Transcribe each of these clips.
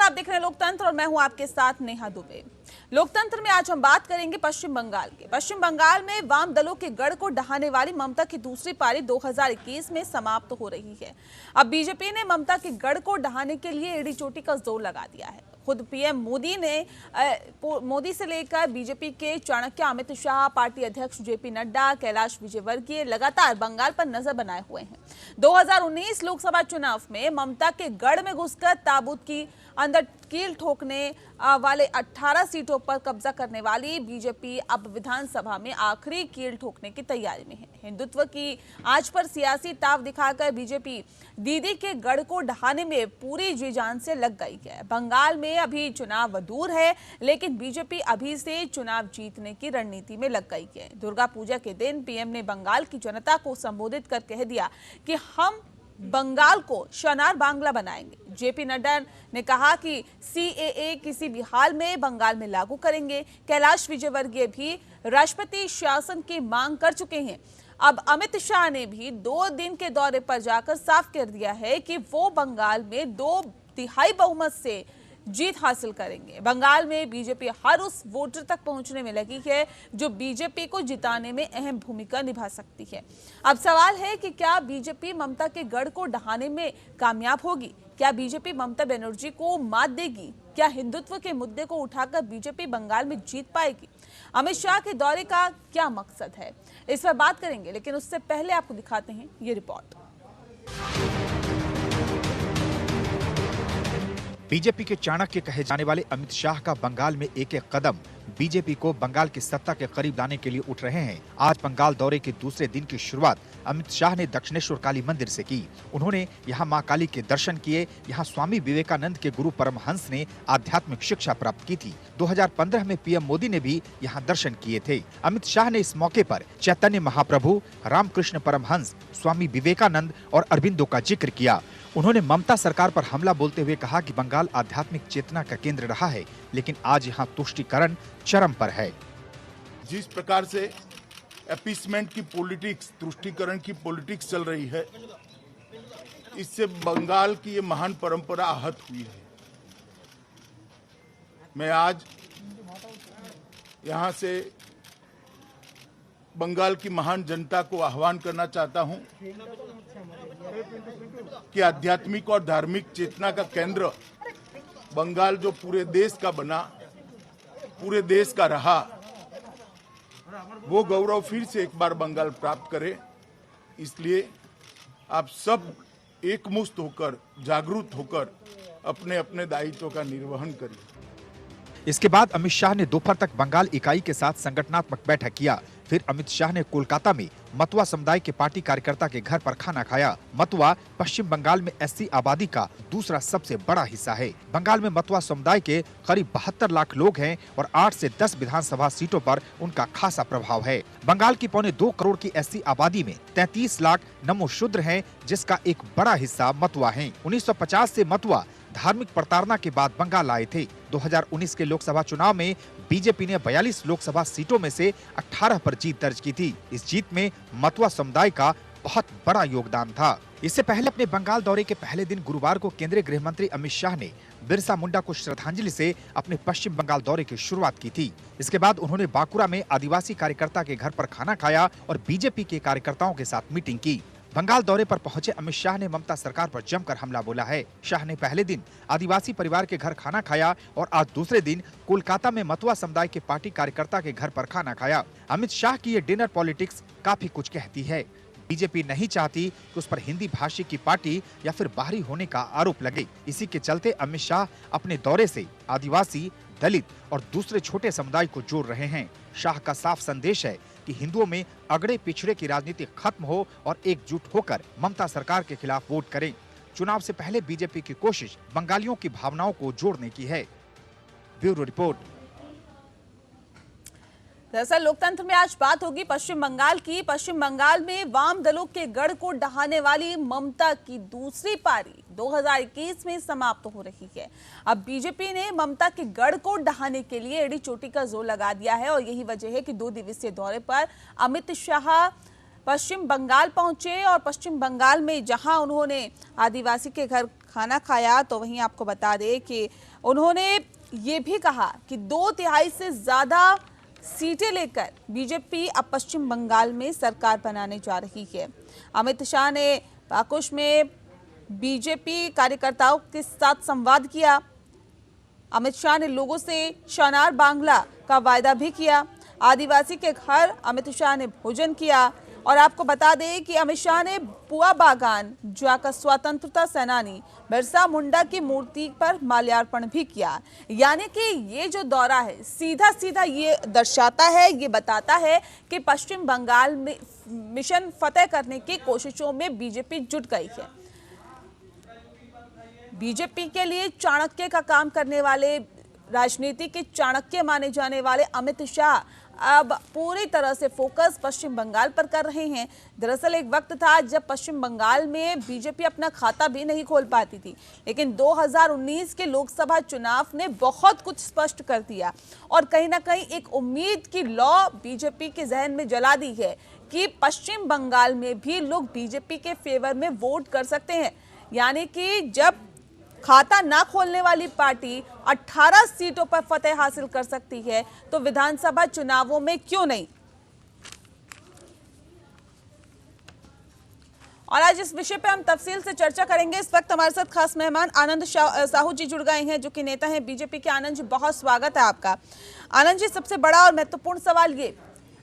आप देख रहे हैं लोकतंत्र और मैं हूं आपके साथ नेहा दुबे। लोकतंत्र में आज हम बात करेंगे पश्चिम बंगाल के। पश्चिम बंगाल में वाम दलों के गढ़ को ढहाने वाली ममता की दूसरी पारी 2021 में समाप्त हो रही है। अब बीजेपी ने ममता के गढ़ को ढहाने के लिए एड़ी चोटी का जोर लगा दिया है। खुद पीएम मोदी से लेकर बीजेपी के चाणक्य अमित शाह, पार्टी अध्यक्ष जेपी नड्डा, कैलाश विजयवर्गीय लगातार बंगाल पर नजर बनाए हुए हैं। 2019 लोकसभा चुनाव में ममता के गढ़ में घुसकर ताबूत की अंदर कील ठोकने वाले 18 सीटों पर कब्जा करने वाली बीजेपी अब विधानसभा में आखिरी कील ठोकने की तैयारी में है। हिंदुत्व की आंच पर सियासी ताव दिखाकर बीजेपी दीदी के गढ़ को ढहाने में पूरी जी जान से लग गई है। बंगाल में अभी चुनाव दूर है, लेकिन बीजेपी अभी से चुनाव जीतने की रणनीति में लग गई है। दुर्गा पूजा के दिन पीएम ने बंगाल की जनता को संबोधित कर कह दिया कि हम बंगाल को शनार बांग्ला बनाएंगे। जेपी नड्डा ने कहा कि सीएए किसी भी हाल में बंगाल में लागू करेंगे। कैलाश विजयवर्गीय भी राष्ट्रपति शासन की मांग कर चुके हैं। अब अमित शाह ने भी 2 दिन के दौरे पर जाकर साफ कर दिया है कि वो बंगाल में 2/3 बहुमत से जीत हासिल करेंगे। बंगाल में बीजेपी हर उस वोटर तक पहुंचने में लगी है जो बीजेपी को जिताने में अहम भूमिका निभा सकती है। अब सवाल है कि क्या बीजेपी ममता के गढ़ को ढहाने में कामयाब होगी? क्या बीजेपी ममता बनर्जी को मात देगी? क्या हिंदुत्व के मुद्दे को उठाकर बीजेपी बंगाल में जीत पाएगी? अमित शाह के दौरे का क्या मकसद है, इस पर बात करेंगे, लेकिन उससे पहले आपको दिखाते हैं ये रिपोर्ट। बीजेपी के चाणक्य कहे जाने वाले अमित शाह का बंगाल में एक एक कदम बीजेपी को बंगाल की सत्ता के करीब लाने के लिए उठ रहे हैं। आज बंगाल दौरे के दूसरे दिन की शुरुआत अमित शाह ने दक्षिणेश्वर काली मंदिर से की। उन्होंने यहाँ मां काली के दर्शन किए। यहाँ स्वामी विवेकानंद के गुरु परमहंस ने आध्यात्मिक शिक्षा प्राप्त की थी। 2015 में पीएम मोदी ने भी यहाँ दर्शन किए थे। अमित शाह ने इस मौके पर चैतन्य महाप्रभु, रामकृष्ण परमहंस, स्वामी विवेकानंद और अरबिंदो का जिक्र किया। उन्होंने ममता सरकार पर हमला बोलते हुए कहा कि बंगाल आध्यात्मिक चेतना का केंद्र रहा है, लेकिन आज यहाँ तुष्टीकरण चरम पर है। जिस प्रकार से अपीसमेंट की पॉलिटिक्स, तुष्टीकरण की पॉलिटिक्स चल रही है, इससे बंगाल की ये महान परंपरा आहत हुई है। मैं आज यहाँ से बंगाल की महान जनता को आह्वान करना चाहता हूँ कि आध्यात्मिक और धार्मिक चेतना का केंद्र बंगाल जो पूरे देश का बना, पूरे देश का रहा, वो गौरव फिर से एक बार बंगाल प्राप्त करे। इसलिए आप सब एकमुश्त होकर, जागरूक होकर अपने अपने दायित्व का निर्वहन करिए। इसके बाद अमित शाह ने दोपहर तक बंगाल इकाई के साथ संगठनात्मक बैठक किया। फिर अमित शाह ने कोलकाता में मतुआ समुदाय के पार्टी कार्यकर्ता के घर पर खाना खाया। मतुआ पश्चिम बंगाल में एससी आबादी का दूसरा सबसे बड़ा हिस्सा है। बंगाल में मतुआ समुदाय के करीब 72 लाख लोग हैं और 8 से 10 विधानसभा सीटों पर उनका खासा प्रभाव है। बंगाल की 2.25 करोड़ की एससी आबादी में 33 लाख नमो शूद्र हैं, जिसका एक बड़ा हिस्सा मतुआ है। 1950 से मतुआ धार्मिक प्रताड़ना के बाद बंगाल आए थे। 2019 के लोकसभा चुनाव में बीजेपी ने 42 लोकसभा सीटों में से 18 पर जीत दर्ज की थी। इस जीत में मतुआ समुदाय का बहुत बड़ा योगदान था। इससे पहले अपने बंगाल दौरे के पहले दिन गुरुवार को केंद्रीय गृह मंत्री अमित शाह ने बिरसा मुंडा को श्रद्धांजलि से अपने पश्चिम बंगाल दौरे की शुरुआत की थी। इसके बाद उन्होंने बांकुरा में आदिवासी कार्यकर्ता के घर पर खाना खाया और बीजेपी के कार्यकर्ताओं के साथ मीटिंग की। बंगाल दौरे पर पहुंचे अमित शाह ने ममता सरकार पर जमकर हमला बोला है। शाह ने पहले दिन आदिवासी परिवार के घर खाना खाया और आज दूसरे दिन कोलकाता में मतुआ समुदाय के पार्टी कार्यकर्ता के घर पर खाना खाया। अमित शाह की ये डिनर पॉलिटिक्स काफी कुछ कहती है। बीजेपी नहीं चाहती कि उस पर हिंदी भाषी की पार्टी या फिर बाहरी होने का आरोप लगे। इसी के चलते अमित शाह अपने दौरे से आदिवासी, दलित और दूसरे छोटे समुदाय को जोड़ रहे हैं। शाह का साफ संदेश है कि हिंदुओं में अगड़े पिछड़े की राजनीति खत्म हो और एकजुट होकर ममता सरकार के खिलाफ वोट करें। चुनाव से पहले बीजेपी की कोशिश बंगालियों की भावनाओं को जोड़ने की है। Bureau report. दरअसल लोकतंत्र में आज बात होगी पश्चिम बंगाल की। पश्चिम बंगाल में वाम दलों के गढ़ को ढहाने वाली ममता की दूसरी पारी 2021 में समाप्त हो रही है। अब बीजेपी ने ममता के गढ़ को ढहाने के लिए एड़ी चोटी का जोर लगा दिया है और यही वजह है कि 2 दिवसीय दौरे पर अमित शाह पश्चिम बंगाल पहुंचे और पश्चिम बंगाल में जहां उन्होंने आदिवासी के घर खाना खाया, तो वहीं आपको बता दें कि उन्होंने ये भी कहा कि 2/3 से ज्यादा सीटें लेकर बीजेपी अब पश्चिम बंगाल में सरकार बनाने जा रही है। अमित शाह ने पाकुश में बीजेपी कार्यकर्ताओं के साथ संवाद किया। अमित शाह ने लोगों से शानार बांग्ला का वायदा भी किया। आदिवासी के घर अमित शाह ने भोजन किया। और आपको बता दें कि अमित शाह ने पुआ बागान जाकर स्वतंत्रता सेनानी बिरसा मुंडा की मूर्ति पर माल्यार्पण भी किया। यानी कि ये जो दौरा है सीधा सीधा ये दर्शाता है, ये बताता है कि पश्चिम बंगाल में मिशन फतेह करने की कोशिशों में बीजेपी जुट गई है। बीजेपी के लिए चाणक्य का काम करने वाले, राजनीति के चाणक्य माने जाने वाले अमित शाह अब पूरी तरह से फोकस पश्चिम बंगाल पर कर रहे हैं। दरअसल एक वक्त था जब पश्चिम बंगाल में बीजेपी अपना खाता भी नहीं खोल पाती थी, लेकिन 2019 के लोकसभा चुनाव ने बहुत कुछ स्पष्ट कर दिया और कहीं ना कहीं एक उम्मीद की लौ बीजेपी के जहन में जला दी है कि पश्चिम बंगाल में भी लोग बीजेपी के फेवर में वोट कर सकते हैं। यानी कि जब खाता ना खोलने वाली पार्टी 18 सीटों पर फतेह हासिल कर सकती है तो विधानसभा चुनावों में क्यों नहीं। और आज इस विषय पे हम तफसील से चर्चा करेंगे। इस वक्त हमारे साथ खास मेहमान आनंद साहू जी जुड़ गए हैं, जो कि नेता हैं बीजेपी के। आनंद जी, बहुत स्वागत है आपका। आनंद जी, सबसे बड़ा और महत्वपूर्ण सवाल ये,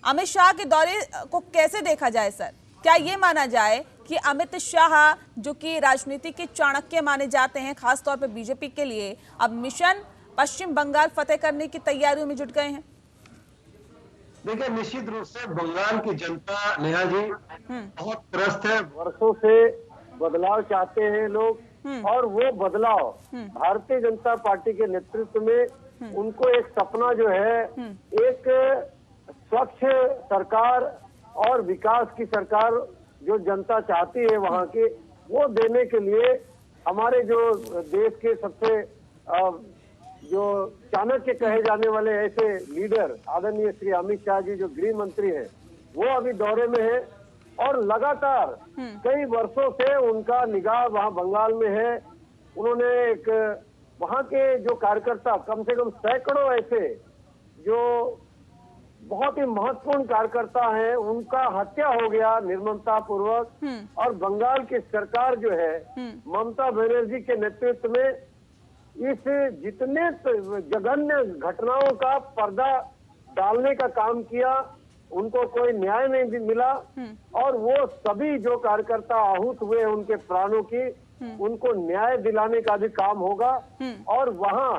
अमित शाह के दौरे को कैसे देखा जाए सर? क्या ये माना जाए कि अमित शाह, जो कि राजनीति के चाणक्य माने जाते हैं खासतौर पर बीजेपी के लिए, अब मिशन पश्चिम बंगाल फतेह करने की तैयारियों में जुट गए हैं? देखिए, निश्चित रूप से बंगाल की जनता, नेहा जी, बहुत त्रस्त है। वर्षों से बदलाव चाहते हैं लोग और वो बदलाव भारतीय जनता पार्टी के नेतृत्व में उनको एक सपना जो है, एक स्वच्छ सरकार और विकास की सरकार जो जनता चाहती है वहां की, वो देने के लिए हमारे जो देश के सबसे जो चाणक्य कहे जाने वाले ऐसे लीडर आदरणीय श्री अमित शाह जी, जो गृह मंत्री हैं, वो अभी दौरे में है और लगातार कई वर्षों से उनका निगाह वहां बंगाल में है। उन्होंने एक वहां के जो कार्यकर्ता, कम से कम सैकड़ों ऐसे जो बहुत ही महत्वपूर्ण कार्यकर्ता हैं, उनका हत्या हो गया निर्ममता पूर्वक। और बंगाल की सरकार जो है ममता बनर्जी के नेतृत्व में इस जितने जघन्य घटनाओं का पर्दा डालने का काम किया, उनको कोई न्याय नहीं मिला और वो सभी जो कार्यकर्ता आहूत हुए उनके प्राणों की, उनको न्याय दिलाने का भी काम होगा। और वहाँ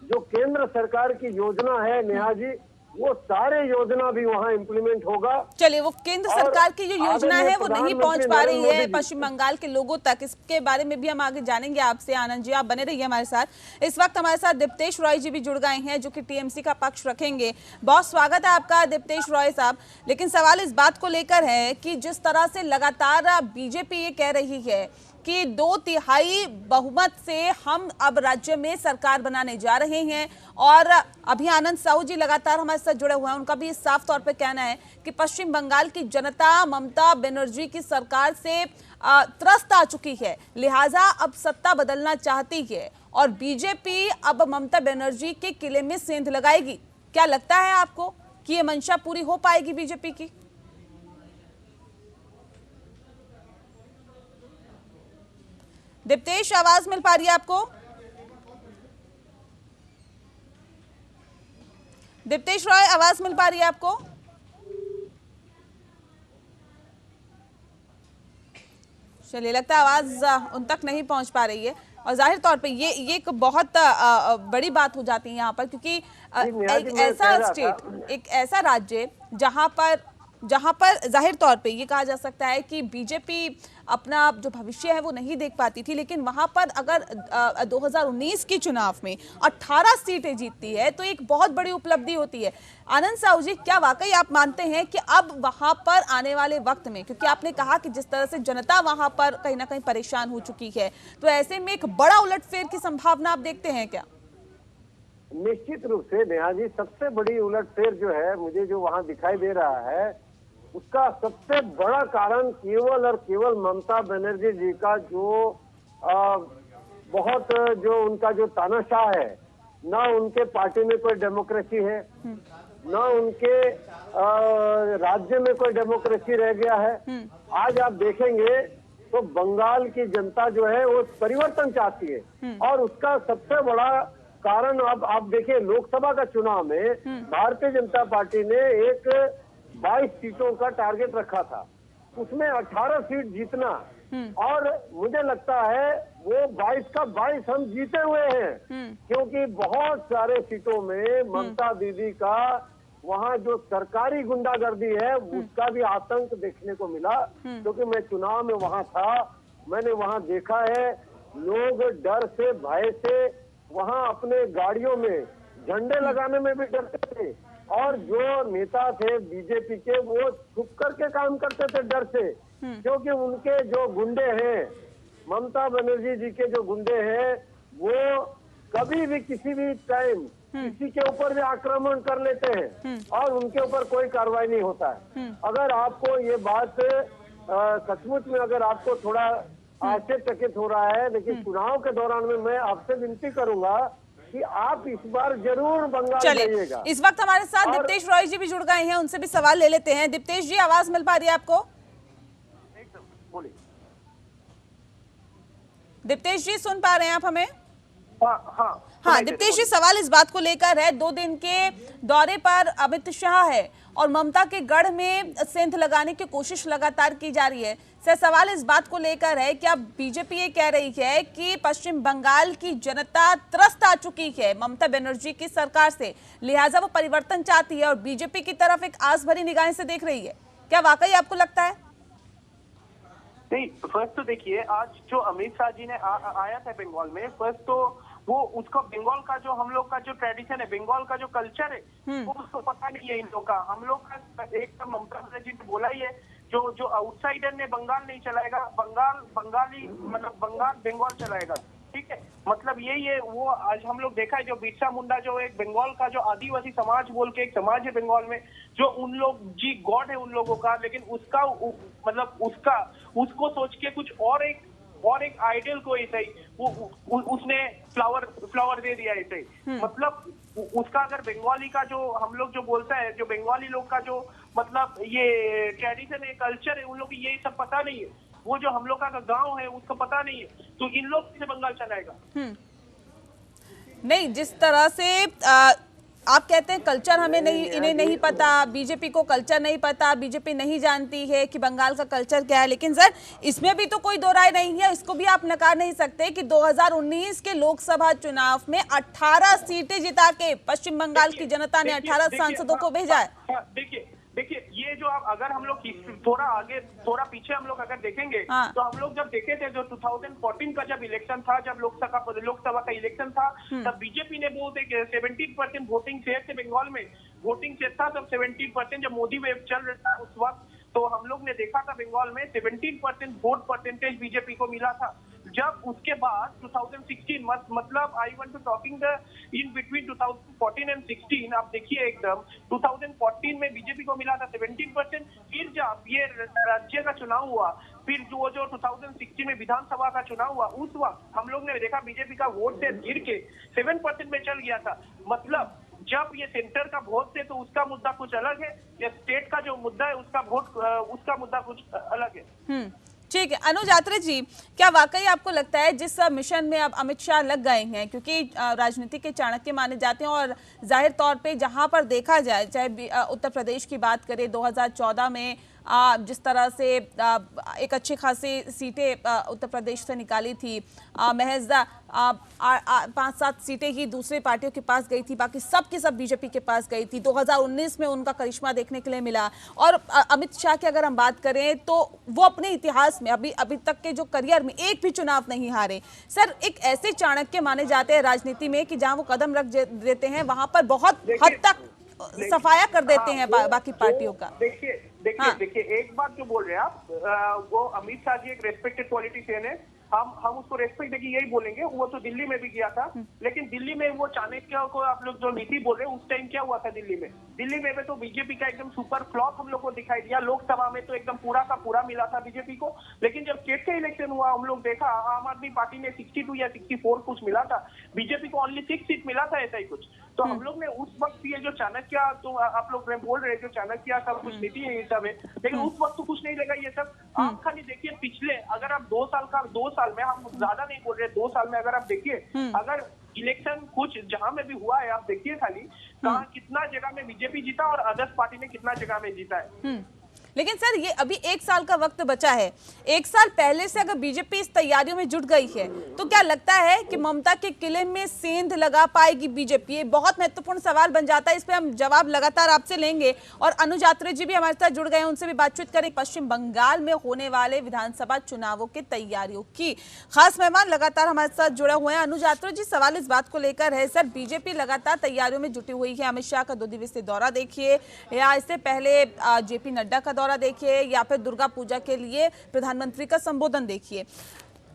जो केंद्र सरकार की योजना है नेहा जी, वो सारे योजना भी वहाँ इम्प्लीमेंट होगा। चलिए, वो केंद्र सरकार की जो योजना है वो नहीं पहुंच पा रही है पश्चिम बंगाल के लोगों तक, इसके बारे में भी हम आगे जानेंगे आपसे। आनंद जी, आप बने रहिए हमारे साथ। इस वक्त हमारे साथ दीप्तेश रॉय जी भी जुड़ गए हैं, जो कि टीएमसी का पक्ष रखेंगे। बहुत स्वागत है आपका दीप्तेश रॉय साहब। लेकिन सवाल इस बात को लेकर है कि जिस तरह से लगातार बीजेपी ये कह रही है कि 2/3 बहुमत से हम अब राज्य में सरकार बनाने जा रहे हैं, और अभी आनंद साहू जी लगातार हमारे साथ जुड़े हुए हैं, उनका भी साफ तौर पे कहना है कि पश्चिम बंगाल की जनता ममता बनर्जी की सरकार से त्रस्त आ चुकी है, लिहाजा अब सत्ता बदलना चाहती है और बीजेपी अब ममता बनर्जी के किले में सेंध लगाएगी। क्या लगता है आपको कि ये मंशा पूरी हो पाएगी बीजेपी की? दीप्तेश, आवाज मिल पा रही है आपको? दीप्तेश रॉय, आवाज मिल पा रही है आपको? चलिए, लगता है आवाज उन तक नहीं पहुंच पा रही है और जाहिर तौर पे ये एक बहुत बड़ी बात हो जाती है यहाँ पर, क्योंकि एक ऐसा स्टेट, एक ऐसा राज्य जहां पर जाहिर तौर पे ये कहा जा सकता है कि बीजेपी अपना जो भविष्य है वो नहीं देख पाती थी, लेकिन वहां पर अगर 2019 के चुनाव में 18 सीटें जीतती है तो एक बहुत बड़ी उपलब्धि होती है। आनंद साहू जी, क्या वाकई आप मानते हैं कि अब वहां पर आने वाले वक्त में, क्योंकि आपने कहा कि जिस तरह से जनता वहां पर कहीं ना कहीं परेशान हो चुकी है, तो ऐसे में एक बड़ा उलटफेर की संभावना आप देखते हैं क्या? निश्चित रूप से नेहा जी, सबसे बड़ी उलटफेर जो है मुझे जो वहाँ दिखाई दे रहा है, उसका सबसे बड़ा कारण केवल और केवल ममता बनर्जी जी का जो बहुत जो उनका जो तानाशाह है ना उनके पार्टी में कोई डेमोक्रेसी है, ना उनके राज्य में कोई डेमोक्रेसी रह गया है। आज आप देखेंगे तो बंगाल की जनता जो है वो परिवर्तन चाहती है, और उसका सबसे बड़ा कारण अब आप देखिए लोकसभा का चुनाव में भारतीय जनता पार्टी ने एक 22 सीटों का टारगेट रखा था, उसमें 18 सीट जीतना, और मुझे लगता है वो 22 का 22 हम जीते हुए हैं, क्योंकि बहुत सारे सीटों में ममता दीदी का वहाँ जो सरकारी गुंडागर्दी है उसका भी आतंक देखने को मिला। क्योंकि मैं चुनाव में वहाँ था, मैंने वहाँ देखा है लोग डर से भय से वहाँ अपने गाड़ियों में झंडे लगाने में भी डरते थे, और जो नेता थे बीजेपी के वो छुप करके काम करते थे डर से, क्योंकि उनके जो गुंडे हैं, ममता बनर्जी जी के जो गुंडे हैं, वो कभी भी किसी भी टाइम किसी के ऊपर भी आक्रमण कर लेते हैं और उनके ऊपर कोई कार्रवाई नहीं होता है। अगर आपको ये बात सचमुच में अगर आपको थोड़ा आश्चर्यचकित हो रहा है, लेकिन चुनाव के दौरान में मैं आपसे विनती करूंगा कि आप इस बार जरूर बंगाल जाइएगा। इस वक्त हमारे साथ दीप्तेश रॉय जी भी जुड़ गए हैं, उनसे भी सवाल ले लेते हैं। दीप्तेश जी, आवाज मिल पा रही है आपको? बोलिए। दीप्तेश जी, सुन पा रहे हैं आप हमें? हाँ, दीप्तेश जी, सवाल इस बात को लेकर है, 2 दिन के दौरे पर अमित शाह है और ममता के गढ़ में सेंध लगाने की कोशिश लगातार की जा रही है। सर, सवाल इस बात को लेकर है, क्या बीजेपी ये कह रही है कि पश्चिम बंगाल की जनता त्रस्त आ चुकी है ममता बनर्जी की सरकार से, लिहाजा वो परिवर्तन चाहती है और बीजेपी की तरफ एक आस भरी निगाहें से देख रही है? क्या वाकई आपको लगता है? नहीं, फर्स्ट तो देखिए, आज जो अमित शाह जी ने आया था बंगाल में, फर्स्ट तो वो उसका बंगाल का जो हम लोग का जो ट्रेडिशन है, बंगाल का जो कल्चर है, वो उसको पता नहीं है इन लोग का। हम लोग का एक ममता बनर्जी ने बोला ही है, जो आउटसाइडर ने बंगाल नहीं चलाएगा, बंगाली मतलब बंगाल चलाएगा। ठीक है, मतलब यही है। वो आज हम लोग देखा है, जो बिरसा मुंडा जो एक बंगाल का जो आदिवासी समाज बोल के एक समाज है बंगाल में, जो उन लोग जी गॉड है उन लोगों का, लेकिन उसका मतलब उसको सोच के कुछ और एक आइडियल को ऐसे ही उसने फ्लावर दे दिया ऐसे ही। मतलब उसका अगर बंगाली का जो हम लोग जो बोलता है, जो बंगाली लोग का जो मतलब ये ट्रेडिशन है, कल्चर है, उन लोग ये सब पता नहीं है। वो जो हम लोग का गांव है उसको पता नहीं है, तो इन लोग से बंगाल चलाएगा? नहीं, जिस तरह से आप कहते हैं कल्चर हमें नहीं, इन्हें नहीं पता, बीजेपी को कल्चर नहीं पता, बीजेपी नहीं जानती है कि बंगाल का कल्चर क्या है, लेकिन सर इसमें भी तो कोई दो राय नहीं है, इसको भी आप नकार नहीं सकते कि 2019 के लोकसभा चुनाव में 18 सीटें जिता के पश्चिम बंगाल की जनता ने 18 सांसदों को भेजा है। देखिए, ये जो अगर हम लोग थोड़ा आगे थोड़ा पीछे हम लोग अगर देखेंगे, तो हम लोग जब देखे थे जो 2014 का जब इलेक्शन था, जब लोकसभा का इलेक्शन था, तब बीजेपी ने बहुत एक 17% वोटिंग शेयर थे बंगाल में, वोटिंग शेयर था तब 17%, जब मोदी वेव चल रहा था उस वक्त, तो हम लोग ने देखा था बंगाल में 17% वोट परसेंटेज बीजेपी को मिला था। जब उसके बाद 2016 मतलब I want to talking the in between 2014 and 16, आप देखिए एकदम 2014 में बीजेपी को मिला था 17%। फिर जब ये राज्य का चुनाव हुआ, फिर जो 2016 में विधानसभा का चुनाव हुआ, उस वक्त हम लोग ने देखा बीजेपी का वोट शेयर गिर के 7% में चल गया था। मतलब जब ये सेंटर का वोट है तो उसका मुद्दा कुछ अलग है, या स्टेट का जो मुद्दा है उसका मुद्दा कुछ अलग है। ठीक है, अनुज आत्रे जी, क्या वाकई आपको लगता है जिस मिशन में अब अमित शाह लग गए हैं, क्योंकि राजनीति के चाणक्य माने जाते हैं और जाहिर तौर पे जहां पर देखा जाए, चाहे उत्तर प्रदेश की बात करें 2014 में जिस तरह से एक अच्छी खासी सीटें उत्तर प्रदेश से निकाली थी, महज 5-7 सीटें ही दूसरी पार्टियों के पास गई थी, बाकी सब की सब बीजेपी के पास गई थी। 2019 में उनका करिश्मा देखने के लिए मिला। और अमित शाह की अगर हम बात करें तो वो अपने इतिहास में अभी तक के जो करियर में एक भी चुनाव नहीं हारे। सर, एक ऐसे चाणक्य माने जाते हैं राजनीति में कि जहां वो कदम रख देते हैं वहां पर बहुत हद तक सफाया कर देते हैं बाकी पार्टियों का। देखिए, एक बात जो बोल रहे हैं आप, वो अमित शाह जी एक रेस्पेक्टेड पॉलिटिशियन है, हम उसको रेस्पेक्ट देके यही बोलेंगे। वो तो दिल्ली में भी गया था, लेकिन दिल्ली में वो चाणक्य को आप लोग जो नीति बोल रहे हैं, उस टाइम क्या हुआ था दिल्ली में तो बीजेपी का एकदम सुपर फ्लॉप हम लोग को दिखाई दिया। लोकसभा में तो एकदम पूरा का पूरा मिला था बीजेपी को, लेकिन जब स्टेट का इलेक्शन हुआ हम लोग देखा आम आदमी पार्टी ने 62 या 64 कुछ मिला था, बीजेपी को ओनली 6 सीट मिला था, ऐसा ही कुछ। तो हम लोग ने उस वक्त ये जो चाणक्य, तो आप लोग बोल रहे हैं जो चाणक्य सब कुछ नीति है ये सब है, लेकिन उस वक्त तो कुछ नहीं लगा ये सब। आप खाली देखिए पिछले, अगर आप 2 साल में, हम ज्यादा नहीं बोल रहे, 2 साल में अगर आप देखिए, अगर इलेक्शन कुछ जहां में भी हुआ है आप देखिए खाली कहाँ कितना जगह में बीजेपी जीता और अदर्स पार्टी ने कितना जगह में जीता है। लेकिन सर ये अभी 1 साल का वक्त बचा है, 1 साल पहले से अगर बीजेपी इस तैयारियों में जुट गई है तो क्या लगता है कि ममता के किले में सेंध लगा पाएगी बीजेपी? ये बहुत महत्वपूर्ण सवाल बन जाता है, इस पे हम जवाब लगातार आपसे लेंगे। और अनुज यात्री जी भी हमारे साथ जुड़ गए हैं, उनसे भी बातचीत करें पश्चिम बंगाल में होने वाले विधानसभा चुनावों की तैयारियों की। खास मेहमान लगातार हमारे साथ जुड़े हुए हैं। अनुज यात्री जी, सवाल इस बात को लेकर है सर, बीजेपी लगातार तैयारियों में जुटी हुई है। अमित शाह का 2 दिवसीय दौरा देखिए, या इससे पहले जेपी नड्डा का दौरा देखिए, या फिर दुर्गा पूजा के लिए प्रधानमंत्री का संबोधन देखिए।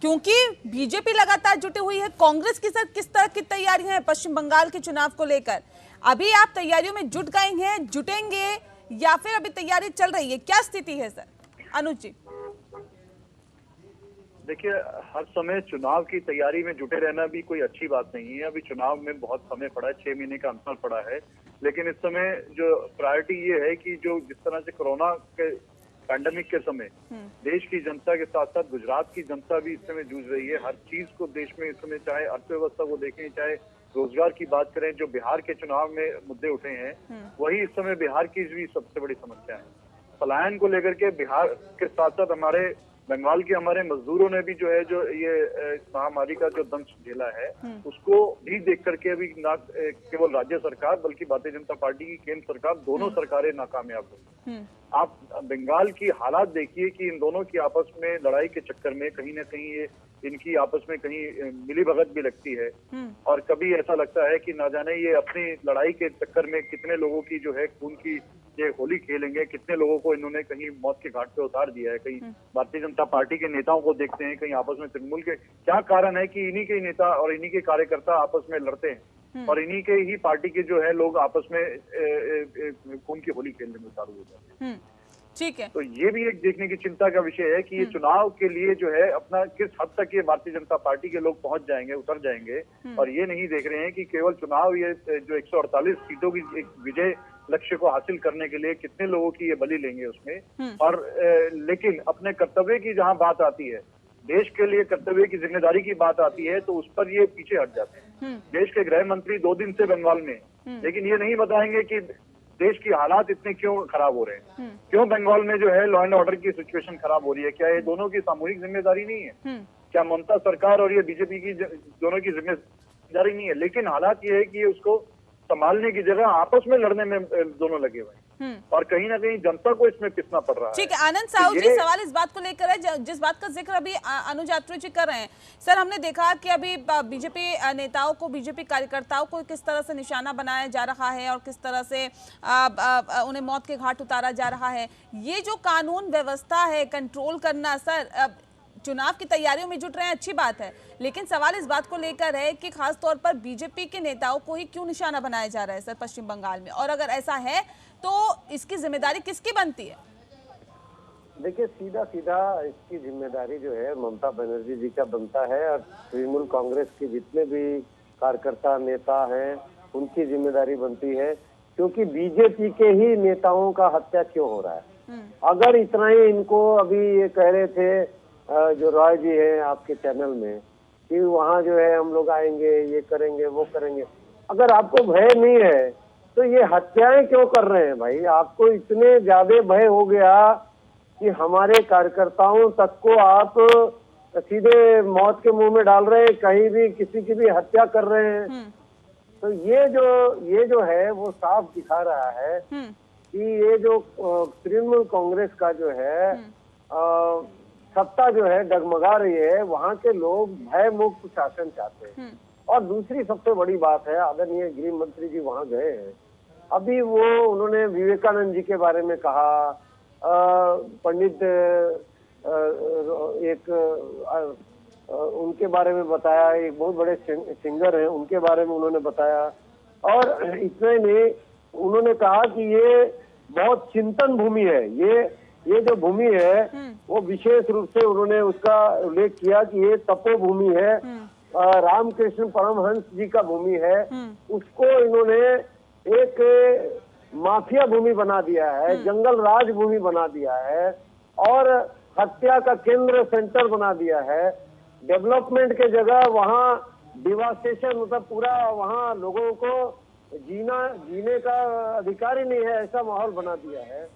क्योंकि बीजेपी लगातार जुटी हुई है, कांग्रेस की सर किस तरह की तैयारियां हैं पश्चिम बंगाल के चुनाव को लेकर? अभी आप तैयारियों में जुट गए हैं, जुटेंगे, या फिर अभी तैयारी चल रही है? क्या स्थिति है सर? अनुज जी। देखिए, हर समय चुनाव की तैयारी में जुटे रहना भी कोई अच्छी बात नहीं है। अभी चुनाव में बहुत समय पड़ा है, 6 महीने का अंतर पड़ा है, लेकिन इस समय जो प्रायोरिटी ये है कि जो जिस तरह से कोरोना के पैंडेमिक के समय देश की जनता के साथ साथ गुजरात की जनता भी इस समय जूझ रही है। हर चीज को देश में इस समय, चाहे अर्थव्यवस्था को देखें, चाहे रोजगार की बात करें, जो बिहार के चुनाव में मुद्दे उठे हैं वही इस समय बिहार की भी सबसे बड़ी समस्या है। पलायन को लेकर के बिहार के साथ साथ हमारे बंगाल के हमारे मजदूरों ने भी जो है, जो ये महामारी का जो दंश झेला है उसको भी देख करके अभी ना केवल राज्य सरकार बल्कि भारतीय जनता पार्टी की केंद्र सरकार, दोनों सरकारें नाकामयाब हुई। आप बंगाल की हालात देखिए कि इन दोनों की आपस में लड़ाई के चक्कर में कहीं ना कहीं ये इनकी आपस में कहीं मिली भगत भी लगती है, और कभी ऐसा लगता है कि ना जाने ये अपनी लड़ाई के चक्कर में कितने लोगों की जो है खून की ये होली खेलेंगे, कितने लोगों को इन्होंने कहीं मौत के घाट पे उतार दिया है। कहीं भारतीय जनता पार्टी के नेताओं को देखते हैं, कहीं आपस में तृणमूल के, क्या कारण है कि इन्हीं के नेता और इन्हीं के कार्यकर्ता आपस में लड़ते हैं और इन्हीं के ही पार्टी के जो है लोग आपस में खून की होली खेलने में उतारू हो जाते हैं। ठीक है, तो ये भी एक देखने की चिंता का विषय है कि ये चुनाव के लिए जो है अपना किस हद तक ये भारतीय जनता पार्टी के लोग पहुंच जाएंगे, उतर जाएंगे, और ये नहीं देख रहे हैं कि केवल चुनाव, ये जो 148 सीटों की एक विजय लक्ष्य को हासिल करने के लिए कितने लोगों की ये बलि लेंगे उसमें। और लेकिन अपने कर्तव्य की जहां बात आती है, देश के लिए कर्तव्य की जिम्मेदारी की बात आती है, तो उस पर ये पीछे हट जाते हैं। देश के गृह मंत्री 2 दिन से बंगाल में, लेकिन ये नहीं बताएंगे कि देश की हालात इतने क्यों खराब हो रहे हैं, क्यों बंगाल में जो है लॉ एंड ऑर्डर की सिचुएशन खराब हो रही है। क्या ये दोनों की सामूहिक जिम्मेदारी नहीं है? क्या ममता सरकार और ये बीजेपी की दोनों की जिम्मेदारी नहीं है? लेकिन हालात ये है कि ये उसको संभालने की जगह आपस में लड़ने में दोनों लगे हुए हैं, और कहीं ना कहीं जनता को इसमें पिसना पड़ रहा है। ठीक है, आनंद साहू जी, सवाल इस बात को लेकर है जिस बात का जिक्र अभी अनुज यात्री जी कर रहे हैं। सर, हमने देखा कि अभी बीजेपी नेताओं को, बीजेपी कार्यकर्ताओं को किस तरह से निशाना बनाया जा रहा है और किस तरह से उन्हें मौत के घाट उतारा जा रहा है। ये जो कानून व्यवस्था है, कंट्रोल करना, सर चुनाव की तैयारियों में जुट रहे हैं, अच्छी बात है, लेकिन सवाल इस बात को लेकर है कि खास तौर पर बीजेपी के नेताओं को ही क्यों निशाना बनाया जा रहा है सर पश्चिम बंगाल में, और अगर ऐसा है तो इसकी जिम्मेदारी किसकी बनती है? देखिए, सीधा सीधा इसकी जिम्मेदारी जो है ममता बनर्जी जी का बनता है, और तृणमूल कांग्रेस के जितने भी कार्यकर्ता नेता हैं उनकी जिम्मेदारी बनती है, क्योंकि बीजेपी के ही नेताओं का हत्या क्यों हो रहा है। अगर इतना ही इनको, अभी ये कह रहे थे जो रॉय जी हैं आपके चैनल में कि वहाँ जो है हम लोग आएंगे, ये करेंगे, वो करेंगे, अगर आपको भय नहीं है तो ये हत्याएं क्यों कर रहे हैं भाई? आपको इतने ज्यादा भय हो गया कि हमारे कार्यकर्ताओं तक को आप सीधे मौत के मुंह में डाल रहे हैं, कहीं भी किसी की भी हत्या कर रहे हैं। तो ये जो है वो साफ दिखा रहा है कि ये जो तृणमूल कांग्रेस का जो है सत्ता जो है डगमगा रही है, वहाँ के लोग भय मुक्त शासन चाहते हैं। और दूसरी सबसे बड़ी बात है, आदरणीय गृह मंत्री जी वहाँ गए हैं, अभी वो उन्होंने विवेकानंद जी के बारे में कहा, पंडित एक उनके बारे में बताया, एक बहुत बड़े सिंगर हैं उनके बारे में उन्होंने बताया। और इसमें नहीं उन्होंने कहा कि ये बहुत चिंतन भूमि है, ये जो भूमि है वो विशेष रूप से उन्होंने उसका उल्लेख किया कि ये तपोभूमि है, रामकृष्ण परमहंस जी का भूमि है। उसको इन्होंने एक माफिया भूमि बना दिया है, जंगल राज भूमि बना दिया है और हत्या का केंद्र सेंटर बना दिया है। डेवलपमेंट के जगह वहाँ डिवास्टेशन, मतलब पूरा वहाँ लोगों को जीने का अधिकार ही नहीं है, ऐसा माहौल बना दिया है।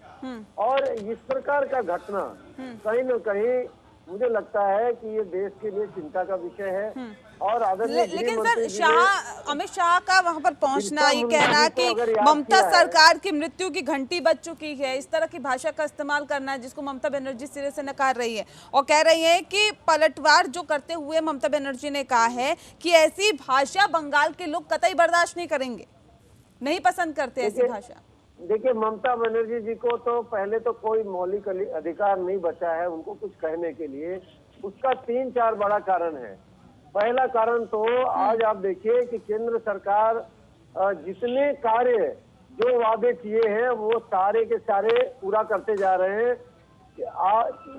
और इस प्रकार का घटना कहीं न कहीं मुझे लगता है कि ये देश के लिए चिंता का विषय है। और लेकिन सर अमित शाह का वहां पर पहुंचना, ये कहना कि ममता सरकार की मृत्यु की घंटी बज चुकी है, इस तरह की भाषा का इस्तेमाल करना है जिसको ममता बनर्जी सिरे से नकार रही है और कह रही है कि पलटवार जो करते हुए ममता बनर्जी ने कहा है कि ऐसी भाषा बंगाल के लोग कतई बर्दाश्त नहीं करेंगे, नहीं पसंद करते ऐसी भाषा। देखिए, ममता बनर्जी जी को तो पहले तो कोई मौलिक अधिकार नहीं बचा है उनको कुछ कहने के लिए। उसका 3-4 बड़ा कारण है। पहला कारण तो आज आप देखिए कि केंद्र सरकार जितने कार्य जो वादे किए हैं वो सारे के सारे पूरा करते जा रहे हैं।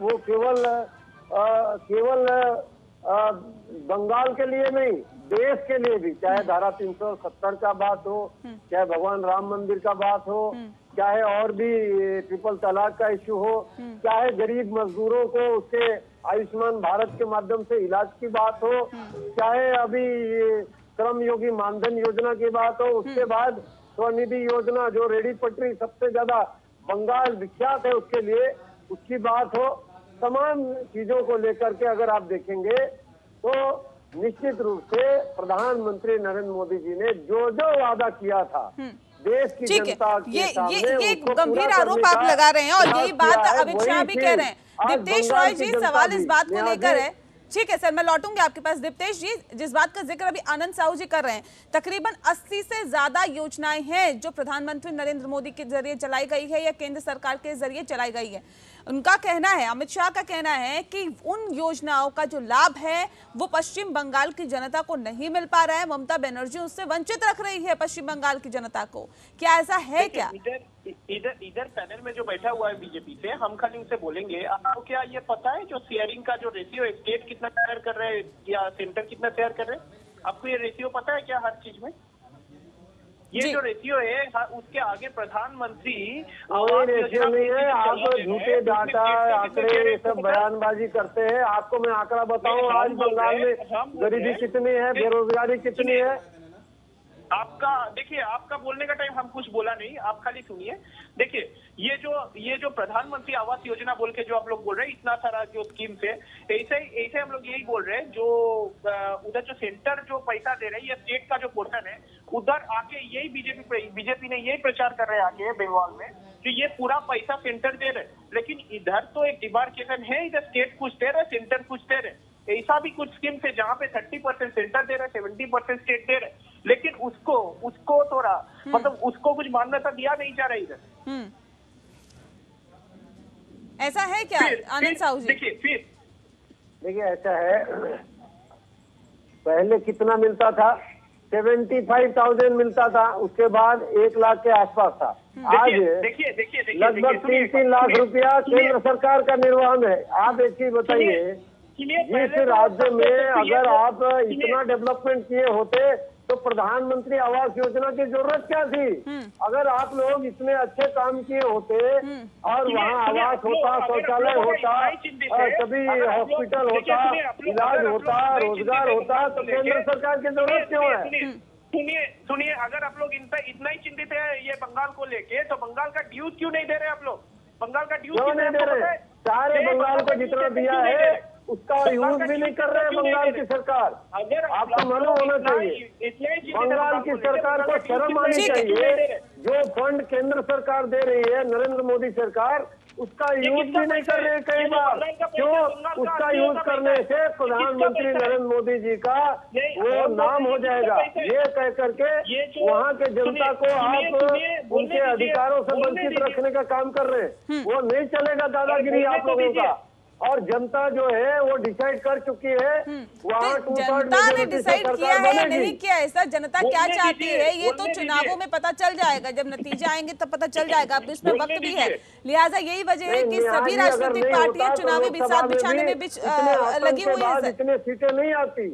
वो केवल बंगाल के लिए नहीं, देश के लिए भी, चाहे धारा 370 का बात हो, चाहे भगवान राम मंदिर का बात हो, चाहे और भी ट्रिपल तलाक का इश्यू हो, चाहे गरीब मजदूरों को उसके आयुष्मान भारत के माध्यम से इलाज की बात हो, चाहे अभी श्रम योगी मानधन योजना की बात हो, उसके बाद स्वनिधि योजना जो रेडी पटरी सबसे ज्यादा बंगाल विख्यात है उसके लिए, उसकी बात हो। तमाम चीजों को लेकर के अगर आप देखेंगे तो निश्चित रूप से प्रधानमंत्री नरेंद्र मोदी जी ने जो वादा किया था देश की जनता के सामने, ये गंभीर आरोप आप लगा रहे हैं और यही बात अमित शाह भी कह रहे हैं। दीप्तेश रॉय जी, सवाल इस बात को लेकर है। ठीक है सर, मैं लौटूंगी आपके पास। दीप्तेश जी, जिस बात का जिक्र अभी आनंद साहू जी कर रहे हैं, तकरीबन 80 से ज्यादा योजनाएं हैं जो प्रधानमंत्री नरेंद्र मोदी के जरिए चलाई गई है या केंद्र सरकार के जरिए चलाई गई है। उनका कहना है, अमित शाह का कहना है कि उन योजनाओं का जो लाभ है वो पश्चिम बंगाल की जनता को नहीं मिल पा रहा है, ममता बनर्जी उससे वंचित रख रही है पश्चिम बंगाल की जनता को। क्या ऐसा है क्या? इधर पैनल में जो बैठा हुआ है बीजेपी से, हम खाली उनसे बोलेंगे, आपको क्या ये पता है जो शेयरिंग का जो रेशियो है, स्टेट कितना शेयर कर रहे हैं या सेंटर कितना शेयर कर रहे हैं? आपको ये रेशियो पता है क्या हर चीज में? ये जो रेशियो है उसके आगे प्रधानमंत्री रेशियो नहीं है। आप झूठे डाटा आंकड़े ये सब बयानबाजी करते हैं। आपको मैं आंकड़ा बताऊं, आज बंगाल में गरीबी कितनी है, बेरोजगारी कितनी है। आपका देखिए, आपका बोलने का टाइम, हम कुछ बोला नहीं, आप खाली सुनिए। देखिए, ये जो प्रधानमंत्री आवास योजना बोल के जो आप लोग बोल रहे हैं, इतना सारा जो स्कीम है, ऐसे हम लोग यही बोल रहे हैं, जो उधर जो सेंटर जो पैसा दे रहे हैं, ये स्टेट का जो पोर्शन है, उधर आके यही बीजेपी ने यही प्रचार कर रहे हैं आके बंगाल में कि ये पूरा पैसा सेंटर दे रहे। लेकिन इधर तो एक डिमार्केशन है, इधर स्टेट कुछ दे रहे, सेंटर कुछ दे रहे। ऐसा भी कुछ स्कीम्स है जहाँ पे 30% सेंटर दे रहे, 70% स्टेट दे रहे, लेकिन उसको थोड़ा मतलब उसको कुछ मान्यता दिया नहीं जा रही इधर। ऐसा है क्या आनंद साहू जी? देखिए ऐसा है, पहले कितना मिलता था? 75,000 मिलता था, उसके बाद 1 लाख के आसपास था। आज लगभग 3-3 लाख रुपया केंद्र सरकार का निर्वहन है। आप एक चीज बताइए, जिस राज्य में अगर आप इतना डेवलपमेंट किए होते तो प्रधानमंत्री आवास योजना की जरूरत क्या थी? अगर आप लोग इतने अच्छे काम किए होते और वहाँ आवास होता, शौचालय होता, सभी हॉस्पिटल होता, इलाज होता, रोजगार होता, तो केंद्र सरकार की जरूरत क्यों है? सुनिए, अगर आप लोग इतना ही चिंतित है ये बंगाल को लेके, तो बंगाल का ड्यूज क्यों नहीं दे रहे आप लोग? बंगाल का ड्यूज क्यों नहीं दे रहे? सारे बंगाल को जितना दिया है उसका यूज भी नहीं कर रहे हैं बंगाल की सरकार। आपको मालूम होना चाहिए, बंगाल की सरकार को शर्म आनी चाहिए। जो फंड केंद्र सरकार दे रही है, नरेंद्र मोदी सरकार, उसका यूज भी नहीं कर रहे हैं कई बार। क्यों? उसका यूज करने से प्रधानमंत्री नरेंद्र मोदी जी का वो नाम हो जाएगा, ये कह करके वहाँ के जनता को आप उनके अधिकारों से वंचित रखने का काम कर रहे हैं। वो नहीं चलेगा दादागिरी आप लोगों का। और जनता जो है वो डिसाइड कर चुकी है। वहाँ तो जनता ने डिसाइड किया है या नहीं किया है सर? जनता क्या चाहती है ये तो चुनावों में पता चल जाएगा, जब नतीजे आएंगे तब पता चल जाएगा। अब इसमें वक्त भी है, लिहाजा यही वजह है कि सभी राजनीतिक पार्टियां चुनावी बिसात बिछाने में लगी हुई है सर। इतने सीटें नहीं आती।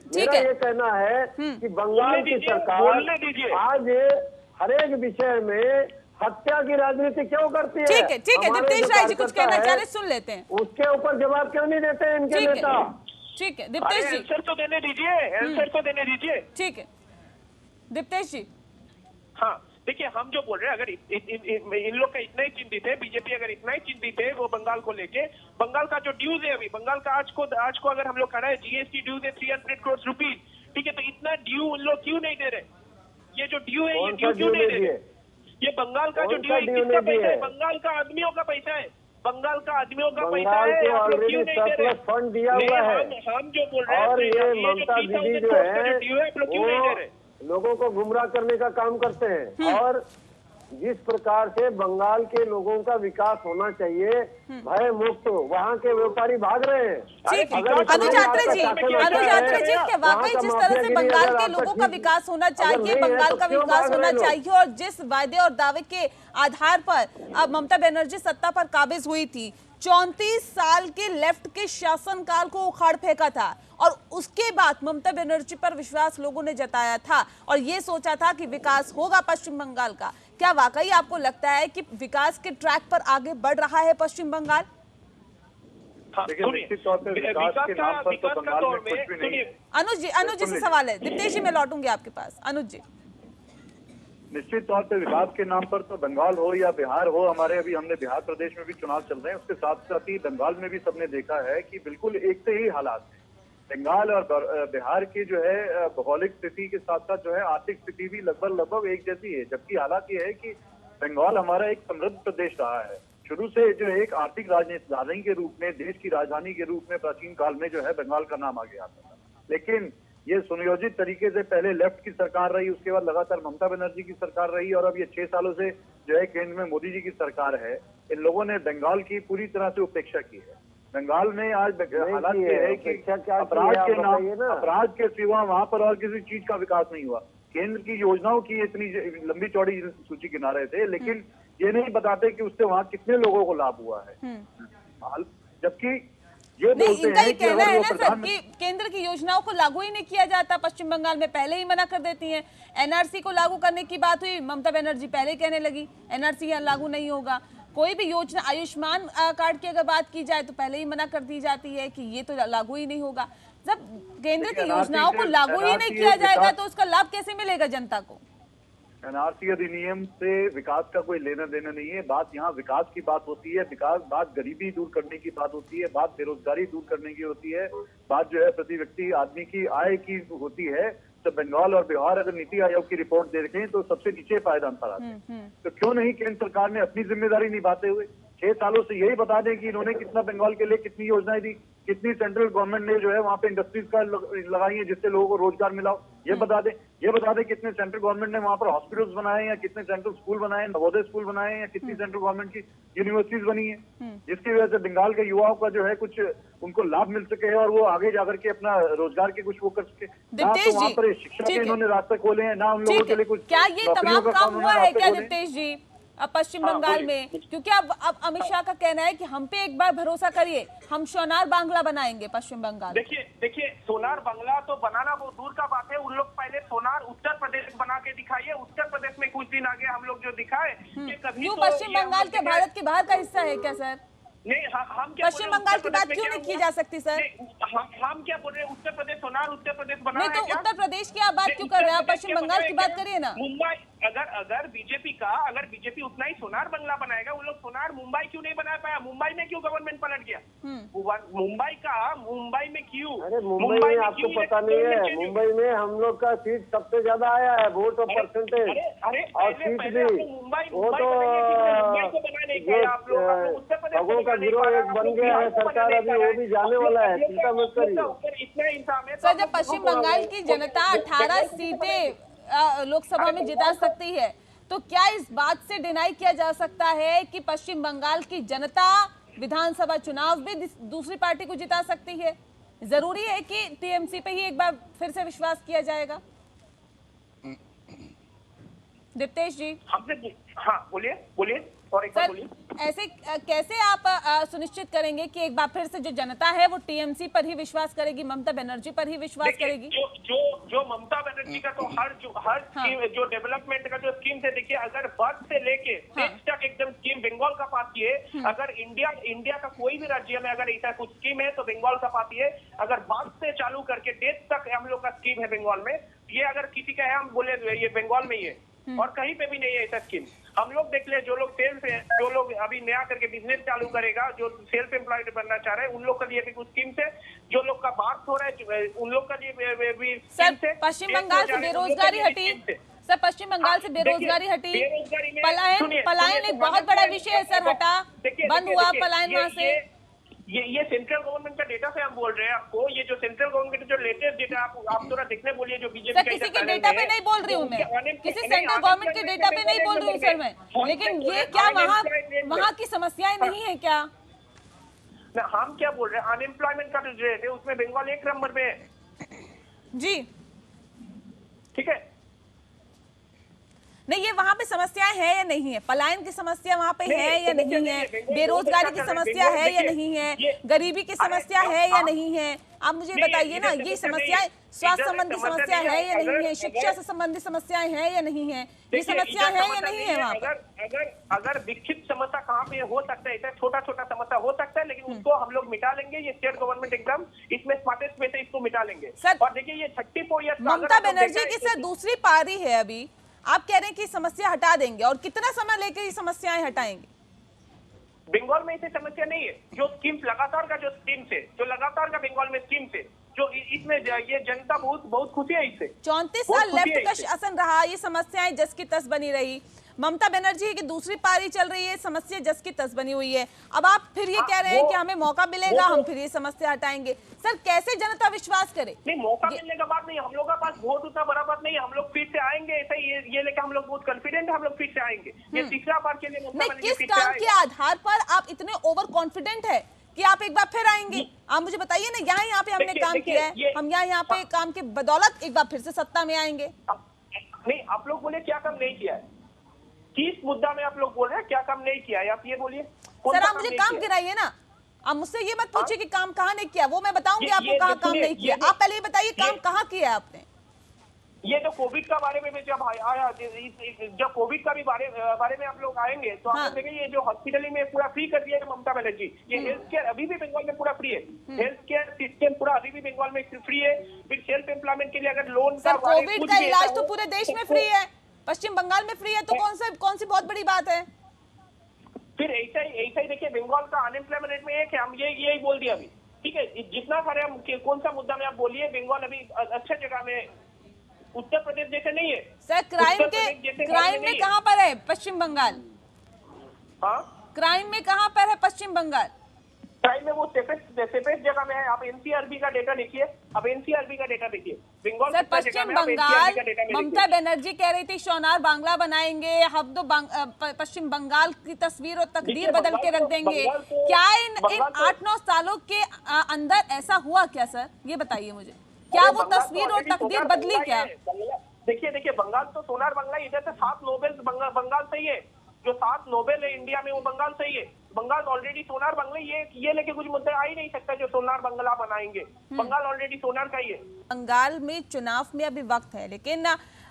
ठीक मेरा है, ये कहना है कि बंगाल की सरकार आज हर एक विषय में हत्या की राजनीति क्यों करती है? ठीक है, ठीक है। दीप्तेश राय जी कुछ कहना चाह रहे, सुन लेते हैं। उसके ऊपर जवाब क्यों नहीं देते इनके नेता? ठीक है दीप्तेश जी, आंसर तो देने दीजिए, आंसर तो देने दीजिए। ठीक है दीप्तेश जी। हाँ देखिए, हम जो बोल रहे हैं, अगर इन लोग का इतना ही चिंतित है, बीजेपी अगर इतना ही चिंतित है वो बंगाल को लेके, बंगाल का जो ड्यूज है अभी, बंगाल का आज को अगर हम लोग कह रहे हैं जीएसटी ड्यूज है 300 करोड़ रुपीज, ठीक है, तो इतना ड्यू उन लोग क्यों नहीं दे रहे? ये जो ड्यू है ये ड्यू क्यों नहीं दे रहे? ये बंगाल का जो ड्यू है किसका पैसा है? बंगाल का आदमियों का पैसा है, बंगाल का आदमियों का पैसा है। आप लोग क्यों नहीं दे रहे? फंड दिया हुआ है। हम जो बोल रहे हैं, और ये ममता दीदी जो है ड्यू है, आप लोग क्यों नहीं दे रहे? लोगों को गुमराह करने का काम करते हैं। और जिस प्रकार से बंगाल के लोगों का विकास होना चाहिए, भय मुक्त, वहाँ के व्यापारी भाग रहे हैं। ठीक है अनुज यात्रा जी, क्या वाकई जिस तरह से बंगाल के लोगों का विकास होना चाहिए, बंगाल का विकास होना चाहिए, और जिस वायदे और दावे के आधार पर अब ममता बनर्जी सत्ता पर काबिज हुई थी, 34 साल के लेफ्ट के शासनकाल को उखाड़ फेंका था, और उसके बाद ममता बनर्जी पर विश्वास लोगों ने जताया था और ये सोचा था कि विकास होगा पश्चिम बंगाल का। क्या वाकई आपको लगता है कि विकास के ट्रैक पर आगे बढ़ रहा है पश्चिम बंगाल? अनुज जी से सवाल है, दीप्तेश जी मैं लौटूंगी आपके पास। अनुज जी, निश्चित तौर पे विकास के नाम पर तो बंगाल हो या बिहार हो, हमारे अभी हमने बिहार प्रदेश में भी चुनाव चल रहे हैं, उसके साथ साथ ही बंगाल में भी सबने देखा है कि बिल्कुल एक से ही हालात हैं। बंगाल और बिहार की जो है भौगोलिक स्थिति के साथ साथ जो है आर्थिक स्थिति भी लगभग एक जैसी है, जबकि हालात ये है कि बंगाल हमारा एक समृद्ध प्रदेश रहा है। शुरू से जो एक आर्थिक राजधानी के रूप में, देश की राजधानी के रूप में प्राचीन काल में जो है बंगाल का नाम आगे आता था। लेकिन ये सुनियोजित तरीके से पहले लेफ्ट की सरकार रही, उसके बाद लगातार ममता बनर्जी की सरकार रही, और अब ये 6 सालों से जो है केंद्र में मोदी जी की सरकार है। इन लोगों ने बंगाल की पूरी तरह से उपेक्षा की है। बंगाल में आज हालात ये है कि अपराध के सिवा वहां पर और किसी चीज का विकास नहीं हुआ। केंद्र की योजनाओं की इतनी लंबी चौड़ी सूची गिना रहे थे, लेकिन ये नहीं बताते कि उससे वहां कितने लोगों को लाभ हुआ है। जबकि ये बोलते हैं कि कहना है ना सर कि केंद्र की योजनाओं को लागू ही नहीं किया जाता, पश्चिम बंगाल में पहले ही मना कर देती हैं। एनआरसी को लागू करने की बात हुई, ममता बनर्जी पहले कहने लगी एनआरसी यहाँ लागू नहीं होगा। कोई भी योजना, आयुष्मान कार्ड की अगर बात की जाए तो पहले ही मना कर दी जाती है कि ये तो लागू ही नहीं होगा। जब केंद्र की योजनाओं को लागू ही नहीं किया जाएगा तो उसका लाभ कैसे मिलेगा जनता को? एनआरसी अधिनियम से विकास का कोई लेना देना नहीं है। बात यहाँ विकास की बात होती है, बात गरीबी दूर करने की बात होती है, बात बेरोजगारी दूर करने की होती है, बात जो है प्रति व्यक्ति आदमी की आय की होती है। तो बंगाल और बिहार अगर नीति आयोग की रिपोर्ट देखें तो सबसे नीचे पायदान पर आते हैं। तो क्यों नहीं केंद्र सरकार ने अपनी जिम्मेदारी निभाते हुए 6 सालों से यही बता दें कि इन्होंने कितना बंगाल के लिए कितनी योजनाएं दी, कितनी सेंट्रल गवर्नमेंट ने जो है वहाँ पे इंडस्ट्रीज का लगाई है जिससे लोगों को रोजगार मिला हो, ये बता दें। ये बता दें कितने सेंट्रल गवर्नमेंट ने वहाँ पर हॉस्पिटल्स बनाए या कितने सेंट्रल स्कूल बनाए, नवोदय स्कूल बनाए या कितनी सेंट्रल गवर्नमेंट की यूनिवर्सिटीज बनी है, जिसकी वजह से बंगाल के युवाओं का जो है कुछ उनको लाभ मिल सके और वो आगे जाकर के अपना रोजगार के कुछ वो कर सके। ना तो वहाँ पर शिक्षा के इन्होंने रास्ते खोले हैं, ना उन लोगों के लिए कुछ। क्या ये तमाम काम हुआ है क्या दीप्तेश जी पश्चिम बंगाल में? क्योंकि अब अमित शाह का कहना है कि हम पे एक बार भरोसा करिए, हम सोनार बांग्ला बनाएंगे पश्चिम बंगाल। देखिए सोनार बांग्ला तो बनाना वो दूर का बात है। उन लोग पहले सोनार उत्तर प्रदेश बना के दिखाइए। उत्तर प्रदेश में कुछ दिन आगे हम लोग जो दिखाए कि कभी क्यों पश्चिम बंगाल के भारत के बाहर का हिस्सा है क्या सर? नहीं, हम क्या पश्चिम बंगाल की बात क्यों नहीं की जा सकती सर? हम क्या बोल रहे हैं? उत्तर प्रदेश सोनार उत्तर प्रदेश बना है नहीं तो उत्तर प्रदेश की आप बात क्यों कर रहे हैं? पश्चिम बंगाल की बात करिए ना। मुंबई अगर बीजेपी उतना ही सोनार बंगला बनाएगा, उन लोग सोनार मुंबई क्यों नहीं बना पाया? मुंबई में क्यों गवर्नमेंट पलट गया? मुंबई में क्यों? अरे मुंबई में आपको पता नहीं है, मुंबई में हम लोग का सीट सबसे ज्यादा आया है, वोट और परसेंटेज और सीट भी। वो तो लोगों का गिरोह एक बन गया है सरकार, अभी वो भी जाने वाला है, चिंता मत करिए। सर जब पश्चिम बंगाल की जनता 18 सीटें लोकसभा में जिता सकती है तो क्या इस बात से डिनाई किया जा सकता है कि पश्चिम बंगाल की जनता विधानसभा चुनाव भी दूसरी पार्टी को जिता सकती है। जरूरी है कि टीएमसी पे ही एक बार फिर से विश्वास किया जाएगा। दीप्तेश जी, हमसे हाँ बोलिए और एक बार सर बोलिए। ऐसे कैसे आप सुनिश्चित करेंगे कि एक बार फिर से जो जनता है वो टीएमसी पर ही विश्वास करेगी, ममता बनर्जी पर ही विश्वास करेगी? जो ममता बनर्जी का तो हर स्कीम, जो डेवलपमेंट का जो स्कीम से देखिए, अगर बर्थ से लेके टेक्स तक एकदम स्कीम बंगाल का पाती है। अगर इंडिया का कोई भी राज्य में अगर ऐसा कुछ स्कीम है तो बंगाल का पाती है। अगर बर्थ से चालू करके डेथ तक हम लोग का स्कीम है बंगाल में। ये अगर किसी का है हम बोले ये बंगाल में ही है और कहीं पे भी नहीं है ऐसा स्कीम। हम लोग देख ले, जो लोग अभी नया करके बिजनेस चालू करेगा, जो सेल्फ एम्प्लॉयड बनना चाह रहे हैं, उन लोग के लिए भी कुछ स्कीम से, जो लोग का बात हो रहा है उन लोग का लिए भी सर पश्चिम बंगाल से बेरोजगारी हटी, सर पश्चिम बंगाल से बेरोजगारी हटी, पलायन एक बहुत बड़ा विषय है सर, हटा, बंद हुआ पलायन वहां से। ये सेंट्रल गवर्नमेंट का डेटा से हम बोल रहे हैं आपको। ये जो सेंट्रल गवर्नमेंट जो लेटेस्ट डेटा आप थोड़ा देखने बोलिए, जो बीजेपी सर किसी के डेटा पे नहीं बोल रही हूँ मैं, किसी सेंट्रल गवर्नमेंट के डेटा पे नहीं बोल रही हूँ सर मैं, लेकिन ये क्या वहाँ की समस्याएं नहीं है क्या? हम क्या बोल रहे हैं, अनएम्प्लॉयमेंट का जो रेट है उसमें बंगाल 1 नंबर पे है जी। ठीक है, नहीं ये वहाँ पे समस्याएं है या नहीं है? पलायन की समस्या वहाँ पे है या नहीं है? बेरोजगारी की समस्या है या नहीं है? गरीबी की समस्या है या नहीं है? आप मुझे बताइए ना, ये समस्याएं स्वास्थ्य संबंधी समस्या है या नहीं है? शिक्षा से संबंधित समस्याएं है या नहीं है? ये समस्या है या नहीं है वहाँ पर? अगर विकसित समस्या कहाँ पे हो सकता है, छोटा छोटा समस्या हो सकता है, लेकिन उसको हम लोग मिटा लेंगे। ये स्टेट गवर्नमेंट एकदम इसमें स्मार्टेस्ट वे से इसको मिटा लेंगे। और देखिए ये 34 ईयर्स ममता बनर्जी की सर दूसरी पारी है अभी, आप कह रहे हैं कि समस्या हटा देंगे, और कितना समय लेकर ये समस्याएं हटाएंगे? बंगाल में ऐसी समस्या नहीं है। जो स्कीम्स लगातार का जो स्कीम से, जो लगातार का बंगाल में स्कीम से, जो इसमें ये जनता बहुत खुशी है इससे। 34 साल लेफ्ट का शासन रहा, ये समस्याएं जस की तस बनी रही। ममता बनर्जी की दूसरी पारी चल रही है, समस्या जस की तस बनी हुई है। अब आप फिर ये कह रहे हैं कि हमें मौका मिलेगा, हम फिर ये समस्या हटाएंगे। सर कैसे जनता विश्वास करे? नहीं, मौका मिलने का बात नहीं, हम लोग का पास वोट उतना बड़ा बात नहीं है। हम लोग फिर से आएंगे, ऐसा ही ये लेकर हम लोग बहुत कॉन्फिडेंट है, हम लोग फिर से आएंगे। ये तीसरा बार के लिए ममता बनर्जी किस काम के आधार पर आप इतने ओवर कॉन्फिडेंट है कि आप एक बार फिर आएंगे? आप मुझे बताइए ना, यहाँ पे हमने काम किया है, हम यहाँ पे काम के बदौलत एक बार फिर से सत्ता में आएंगे। नहीं, आप लोग बोले क्या काम नहीं किया है, किस मुद्दा में आप लोग बोल रहे हैं क्या काम नहीं किया है, आप ये बोलिए। सर आप मुझे काम गिराइए ना, आप मुझसे ये मत पूछिए कि काम कहाँ नहीं किया, वो मैं बताऊंगी आपको कहाँ काम नहीं किया। आप पहले ये बताइए काम कहाँ किया है आपने? ये जो कोविड का बारे में जब आया, जब कोविड का भी बारे में आप लोग आएंगे तो आप देखेंगे ये जो हॉस्पिटल में पूरा फ्री कर दिया है ममता बनर्जी। ये हेल्थ केयर अभी भी बंगाल में पूरा फ्री है, हेल्थ केयर सिस्टम पूरा अभी भी बंगाल में फ्री है। फिर सेल्फ एम्प्लॉयमेंट के लिए अगर लोन सर कोविड का इलाज तो पूरे देश में फ्री है, पश्चिम बंगाल में फ्री है, तो कौन सी बहुत बड़ी बात है? फिर ऐसा ही देखिए, बंगाल का अनएम्प्लॉयमेंट रेट में एक है, हम यही बोल दिया अभी। ठीक है, जितना सारे हम कौन सा मुद्दा में आप बोलिए, बंगाल अभी अच्छे जगह में, उत्तर प्रदेश जैसे नहीं है। सर क्राइम में कहाँ पर है पश्चिम बंगाल? हाँ, क्राइम में कहाँ पर है पश्चिम बंगाल? क्राइम में वो सेफेस्ट जगह में है। आप एनसीआरबी का डेटा देखिए, आप एनसीआरबी का डेटा देखिए। बंगाल सर पश्चिम बंगाल, ममता बनर्जी कह रही थी सोनार बांग्ला बनाएंगे, हम तो पश्चिम बंगाल की तस्वीर और तकदीर बदल के रख देंगे। क्या इन 8-9 सालों के अंदर ऐसा हुआ क्या सर, ये बताइए मुझे, क्या वो तस्वीर और तकदीर बदली क्या? देखिए बंगाल तो सोनार बांग्ला, इधर से 7 नोबेल बंगाल से ही है, जो 7 नोबेल है इंडिया में वो बंगाल से ही है। बंगाल ऑलरेडी सोनार बांग्ला, ये लेके कुछ मुद्दा आ ही नहीं सकता जो सोनार बांग्ला बनाएंगे। बंगाल ऑलरेडी सोनार का ही है। बंगाल में चुनाव में अभी वक्त है, लेकिन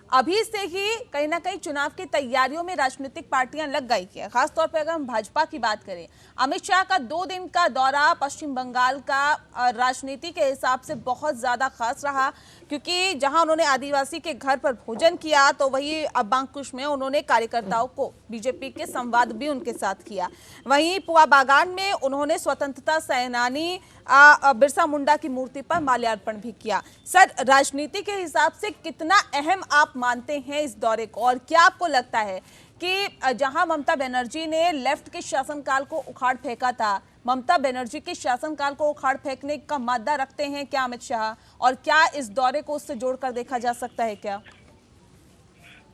अभी से ही कहीं ना कहीं चुनाव की तैयारियों में राजनीतिक पार्टियां लग गई है। खासतौर पर अगर हम भाजपा की बात करें, अमित शाह का 2 दिन का दौरा पश्चिम बंगाल का राजनीति के हिसाब से बहुत ज्यादा खास रहा, क्योंकि जहां उन्होंने आदिवासी के घर पर भोजन किया, तो वही बांकुश में उन्होंने कार्यकर्ताओं को बीजेपी के संवाद भी उनके साथ किया। वहीं पुआ बागान में उन्होंने स्वतंत्रता सेनानी बिरसा मुंडा की मूर्ति पर माल्यार्पण भी किया। सर राजनीति के हिसाब से कितना अहम आप मानते हैं इस दौरे को, और क्या आपको लगता है कि जहां ममता बनर्जी ने लेफ्ट के शासनकाल को उखाड़ फेंका था, ममता बनर्जी के शासनकाल को उखाड़ फेंकने का मादा रखते हैं क्या अमित शाह, और क्या इस दौरे को उससे जोड़कर देखा जा सकता है क्या?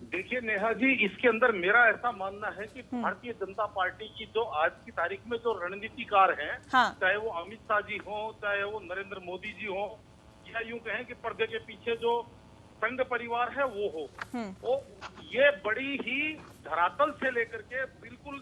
देखिए नेहा जी, इसके अंदर मेरा ऐसा मानना है कि भारतीय जनता पार्टी की जो आज की तारीख में जो रणनीतिकार हैं, हाँ। चाहे वो अमित शाह जी हो, चाहे वो नरेंद्र मोदी जी हो, या यूं कहें कि पर्दे के पीछे जो संघ परिवार है वो हो, वो ये बड़ी ही धरातल से लेकर के बिल्कुल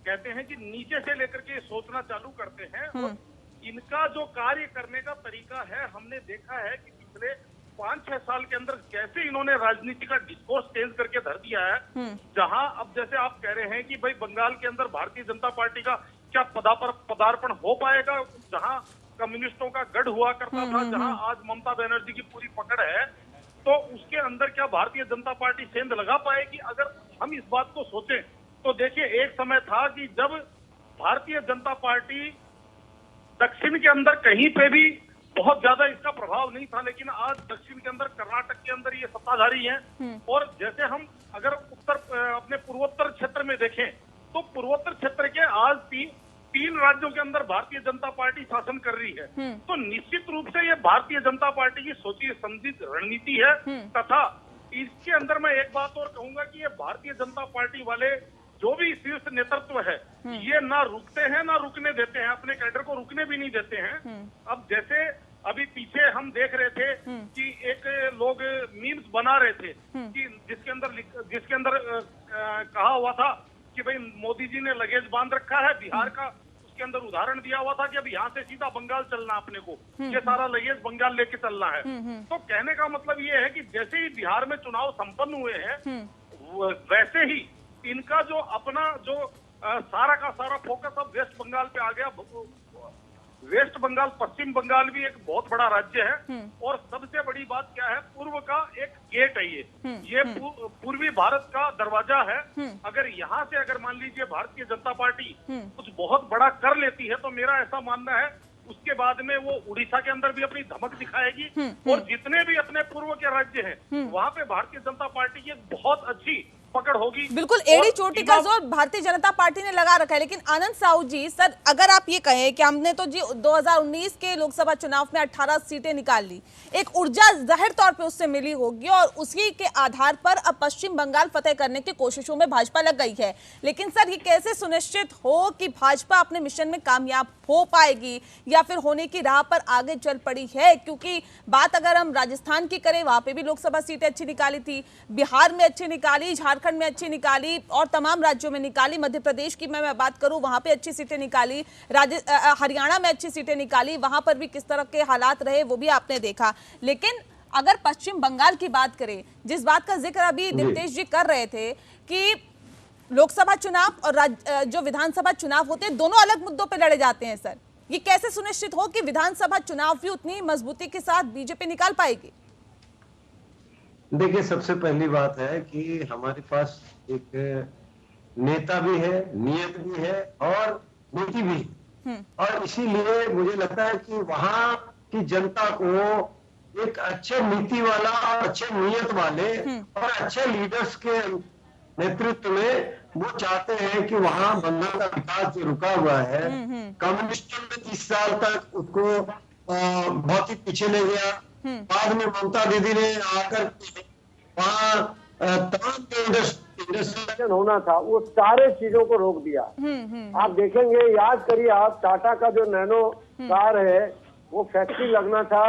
कहते हैं कि नीचे से लेकर के सोचना चालू करते हैं। और इनका जो कार्य करने का तरीका है, हमने देखा है कि पिछले 5-6 साल के अंदर कैसे इन्होंने राजनीति का डिस्कोर्स चेंज करके धर दिया है। जहां अब जैसे आप कह रहे हैं कि भाई बंगाल के अंदर भारतीय जनता पार्टी का क्या पदार्पण हो पाएगा, जहां कम्युनिस्टों का गढ़ हुआ करता था, जहां आज ममता बनर्जी की पूरी पकड़ है, तो उसके अंदर क्या भारतीय जनता पार्टी सेंध लगा पाएगी? अगर हम इस बात को सोचें तो देखिए, एक समय था कि जब भारतीय जनता पार्टी दक्षिण के अंदर कहीं पे भी बहुत ज्यादा इसका प्रभाव नहीं था, लेकिन आज दक्षिण के अंदर, कर्नाटक के अंदर ये सत्ताधारी हैं। और जैसे हम अगर अपने पूर्वोत्तर क्षेत्र में देखें तो पूर्वोत्तर क्षेत्र के आज तीन राज्यों के अंदर भारतीय जनता पार्टी शासन कर रही है। तो निश्चित रूप से ये भारतीय जनता पार्टी की सोची समझी रणनीति है। तथा इसके अंदर मैं एक बात और कहूंगा कि ये भारतीय जनता पार्टी वाले जो भी शीर्ष नेतृत्व है, ये ना रुकते हैं ना रुकने देते हैं, अपने कैडर को रुकने भी नहीं देते हैं। अब जैसे अभी पीछे हम देख रहे थे कि एक लोग मीम्स बना रहे थे कि जिसके अंदर कहा हुआ था कि भाई मोदी जी ने लगेज बांध रखा है बिहार का। उसके अंदर उदाहरण दिया हुआ था कि अब यहाँ से सीधा बंगाल चलना अपने को, ये सारा लगेज बंगाल लेके चलना है। तो कहने का मतलब ये है कि जैसे ही बिहार में चुनाव संपन्न हुए हैं, वैसे ही इनका जो अपना जो सारा का सारा फोकस अब वेस्ट बंगाल पे आ गया। वेस्ट बंगाल, पश्चिम बंगाल भी एक बहुत बड़ा राज्य है। और सबसे बड़ी बात क्या है, पूर्व का एक गेट है ये पूर्वी भारत का दरवाजा है। अगर यहाँ से अगर मान लीजिए भारतीय जनता पार्टी कुछ बहुत बड़ा कर लेती है, तो मेरा ऐसा मानना है उसके बाद में वो उड़ीसा के अंदर भी अपनी धमक दिखाएगी। और जितने भी अपने पूर्व के राज्य हैं, वहाँ पे भारतीय जनता पार्टी की बहुत अच्छी पकड़ होगी। बिल्कुल, एड़ी चोटी का जोर भारतीय जनता पार्टी ने लगा रखा है। लेकिन आनंद साहू जी, सर अगर आप ये कहें कि हमने तो जी 2019 के लोकसभा चुनाव में 18 सीटें निकाल ली, एक ऊर्जा जाहिर तौर पे उससे मिली होगी और उसी के आधार पर अब पश्चिम बंगाल फतेह करने की कोशिशों में भाजपा लग गई है। लेकिन सर ये कैसे सुनिश्चित हो कि भाजपा अपने मिशन में कामयाब हो पाएगी या फिर होने की राह पर आगे चल पड़ी है? क्योंकि बात अगर हम राजस्थान की करें, वहां पे भी लोकसभा सीटें अच्छी निकाली थी, बिहार में अच्छी निकाली, झारखंड में अच्छी निकाली और तमाम राज्यों में निकाली। मध्य प्रदेश की मैं बात करूं, वहां पे अच्छी सीटें निकाली, हरियाणा में अच्छी सीटें निकाली, वहां पर भी किस तरह के हालात रहे वो भी आपने देखा। लेकिन अगर पश्चिम बंगाल की बात करें, जिस बात का जिक्र अभी दीप्तेश जी कर रहे थे कि लोकसभा चुनाव और जो विधानसभा चुनाव होते हैं दोनों अलग मुद्दों पर लड़े जाते हैं, सर ये कैसे सुनिश्चित हो कि विधानसभा चुनाव भी उतनी मजबूती के साथ बीजेपी निकाल पाएगी? देखिए, सबसे पहली बात है कि हमारे पास एक नेता भी है, नियत भी है और नीति भी है। और इसीलिए मुझे लगता है कि वहां की जनता को एक अच्छे नीति वाला और अच्छे नियत वाले और अच्छे लीडर्स के नेतृत्व में वो चाहते हैं कि वहां बंगाल का विकास जो रुका हुआ है, कम्युनिस्टों ने 30 साल तक उसको बहुत ही पीछे ले गया। बाद में ममता दीदी ने आकर वहाँ तमाम जो इंडस्ट्रियलाइजेशन होना था वो सारे चीजों को रोक दिया। आप देखेंगे, याद करिए आप, टाटा का जो नैनो कार है वो फैक्ट्री लगना था,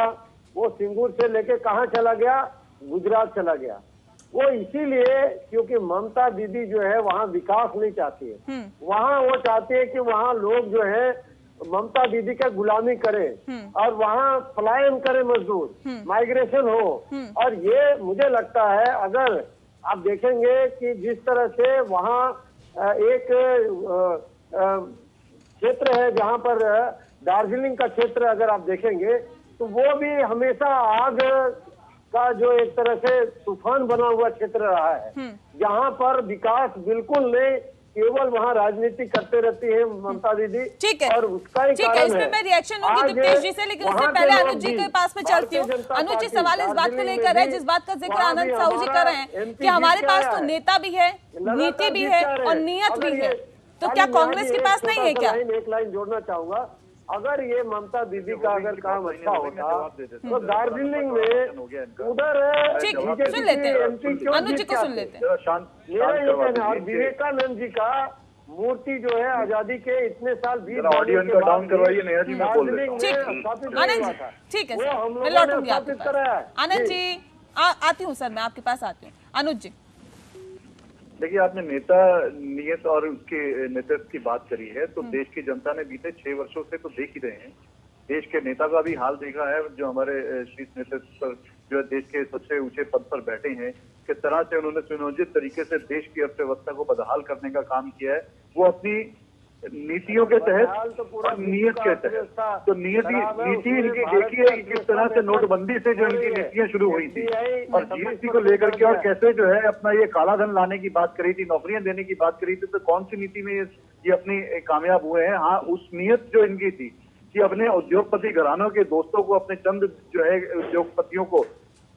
वो सिंगूर से लेके कहाँ चला गया, गुजरात चला गया। वो इसीलिए क्योंकि ममता दीदी जो है वहाँ विकास नहीं चाहती है, वहाँ वो चाहती है कि वहाँ लोग जो है ममता दीदी का गुलामी करें और वहाँ पलायन करे, मजदूर माइग्रेशन हो। और ये मुझे लगता है, अगर आप देखेंगे कि जिस तरह से वहाँ एक क्षेत्र है जहाँ पर दार्जिलिंग का क्षेत्र अगर आप देखेंगे तो वो भी हमेशा आग का जो एक तरह से तूफान बना हुआ क्षेत्र रहा है, जहाँ पर विकास बिल्कुल नहीं, केवल वहाँ राजनीति करते रहती है ममता दीदी। ठीक है, और उसका ही कारण है। इसमें मैं रिएक्शन होगी दीप्तेश जी से, लेकिन उससे पहले अनुज जी के पास में चलती हूँ। अनुज जी, सवाल इस बात को लेकर है जिस बात का जिक्र आनंद साहू जी कर रहे हैं कि हमारे पास तो नेता भी है, नीति भी है और नियत भी है, तो क्या कांग्रेस के पास नहीं है? क्या एक लाइन जोड़ना चाहूंगा अगर ये ममता दीदी का अगर काम अच्छा होता तो दार्जिलिंग में उधर ठीक, बीजेपी सुन लेते हैं। एमपी क्यों अनुज जी जीत को के सुन आते? लेते हैं। मेरा ये कहना है, और विवेकानंद जी का मूर्ति जो है आजादी के इतने साल बीत ऑडियो इनका डाउन करवाइए नेहा जी, मैं बोल रहा हूँ। ठीक, स्थापित नहीं आनंद हुआ जी, था। ठीक है वो सर, हम मैं लोगों ने लौटूंगी आपके स्थापित कराया है। पास। आनंद जी आती हूँ सर, मैं आपके पास आती हूँ। अनुज जी, देखिए, आपने नेता नियत और उसके नेतृत्व की बात करी है, तो देश की जनता ने बीते 6 वर्षों से तो देख ही रहे हैं। देश के नेता का भी हाल देखा है, जो हमारे शीर्ष नेतृत्व पर जो है देश के सबसे ऊंचे पद पर बैठे हैं, किस तरह से उन्होंने सुनियोजित तरीके से देश की अर्थव्यवस्था को बदहाल करने का काम किया है। वो अपनी नीतियों के तहत और नियत के तहत, तो नीति इनकी देखी है किस तरह से नोटबंदी से जो इनकी नीतियां शुरू हुई थी और जीएसटी को लेकर के, और कैसे जो है अपना ये काला धन लाने की बात करी थी, नौकरियां देने की बात करी थी, तो कौन सी नीति में ये अपनी कामयाब हुए हैं। हाँ, उस नियत जो इनकी थी कि अपने उद्योगपति घरानों के दोस्तों को, अपने चंद जो है उद्योगपतियों को,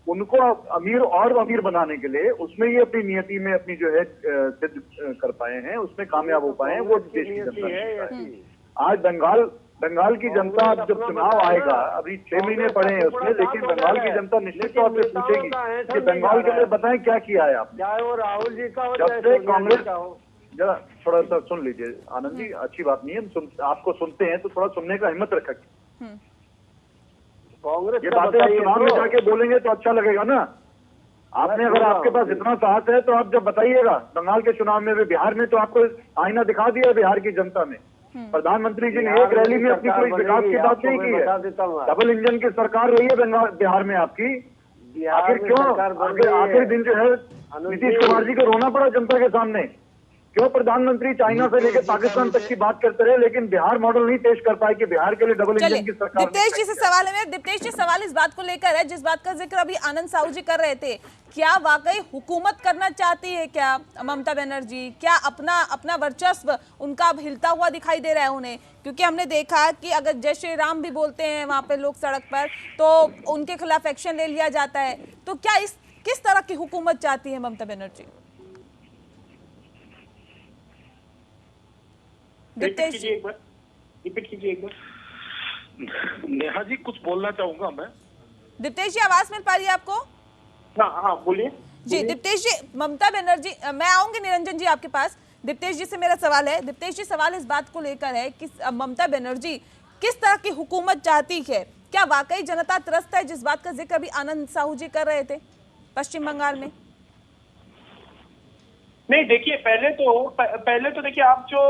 उनको अमीर और अमीर बनाने के लिए उसमें ये अपनी नियति में अपनी जो है सिद्ध कर पाए हैं, उसमें कामयाब हो पाए हैं। वो देश की जनता है। आज बंगाल की जनता, जब चुनाव आएगा, अभी 6 महीने पड़े हैं उसमें, लेकिन बंगाल की जनता निश्चित तौर पे पूछेगी कि बंगाल के लिए बताएं क्या किया है आपने। चाहे वो राहुल जी का हो, जब चाहे से सोनिया कांग्रेस, जी का हो। जरा थोड़ा सा सुन लीजिए आनंद जी, अच्छी बात नहीं है, आपको सुनते हैं तो थोड़ा सुनने का हिम्मत रखा। कांग्रेस ये का बातें आप बताइए चुनाव में तो। जाके बोलेंगे तो अच्छा लगेगा ना। आपने, अगर आपके पास इतना साहस है तो आप जब बताइएगा बंगाल के चुनाव में भी, बिहार में तो आपको आईना दिखा दिया बिहार की जनता ने। प्रधानमंत्री जी ने एक रैली में अपनी कोई विकास की बात नहीं की है। डबल इंजन की सरकार रही है बिहार में आपकी। आखिर क्यों आखिर दिन जो है नीतीश कुमार जी को रोना पड़ा जनता के सामने? क्यों प्रधानमंत्री चाइना से लेकर पाकिस्तान तक की बात करते रहे, लेकिन बिहार मॉडल नहीं पेश कर पाए कि बिहार के लिए डबल इंजन की सरकार। दिप्तेश जी से सवाल है, दिप्तेश जी सवाल इस बात को लेकर है जिस बात का जिक्र अभी आनंद साहू जी कर रहे थे। क्या वाकई हुकूमत करना चाहती है क्या ममता बनर्जी? क्या अपना वर्चस्व उनका अब हिलता हुआ दिखाई दे रहा है उन्हें? क्योंकि हमने देखा कि अगर जय श्री राम भी बोलते हैं वहां पे लोग सड़क पर, तो उनके खिलाफ एक्शन ले लिया जाता है। तो क्या किस तरह की हुकूमत चाहती है ममता बनर्जी? रिपीट कीजिए एक बार। नेहा जी, कुछ बोलना चाहूंगा मैं। दिप्तेश जी, आवाज मिल पा रही है आपको? हाँ, बोलिए जी दिप्तेश जी, ममता बनर्जी, मैं आऊंगी निरंजन जी आपके पास। दिप्तेश जी से मेरा सवाल है, दिप्तेश जी सवाल इस बात को लेकर है कि ममता बनर्जी किस तरह की हुकूमत चाहती है? क्या वाकई जनता त्रस्त है, जिस बात का जिक्र अभी आनंद साहू जी कर रहे थे पश्चिम बंगाल में? नहीं, देखिए, पहले तो देखिए, आप जो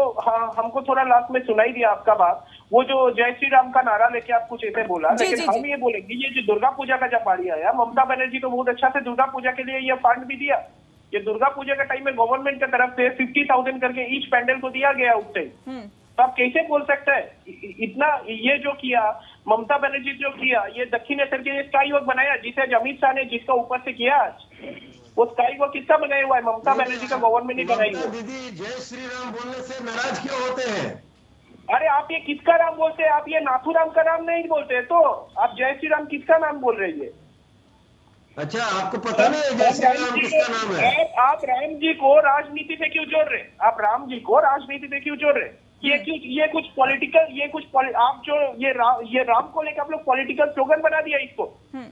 हमको थोड़ा लास्ट में सुनाई दिया आपका बात, वो जो जय श्री राम का नारा लेके आप कुछ ऐसे बोला, लेकिन हम ये बोलेंगे, ये जो दुर्गा पूजा का जब बारी आया, ममता बनर्जी तो बहुत अच्छा से दुर्गा पूजा के लिए ये फंड भी दिया। ये दुर्गा पूजा के टाइम में गवर्नमेंट की तरफ से 50,000 करके ईच पैंडल को दिया गया उस टाइम। तो आप कैसे बोल सकते हैं इतना? ये जो किया ममता बनर्जी, जो किया ये दक्षिणेश्वर के स्काई वॉक बनाया, जिसे अमित शाह ने जिसका ऊपर से किया, वो स्काई वॉक किसका बनाया हुआ है? ममता बनर्जी का गवर्नमेंट ने बनाई हुआ। दीदी, जय श्री राम बोलने से नाराज क्यों होते हैं? अरे आप ये किसका नाम बोलते हैं? आप ये नाथूराम का नाम नहीं बोलते, तो आप जय श्री राम किसका नाम बोल रही है? अच्छा, आपको पता नहीं है जय श्री राम किसका नाम है? आप राम जी को राजनीति से क्यों जोड़ रहे? आप राम जी को राजनीति से क्यों जोड़ रहे? ये कुछ पॉलिटिकल, आप जो ये राम को लेकर आप लोग पॉलिटिकल स्लोगन बना दिया इसको।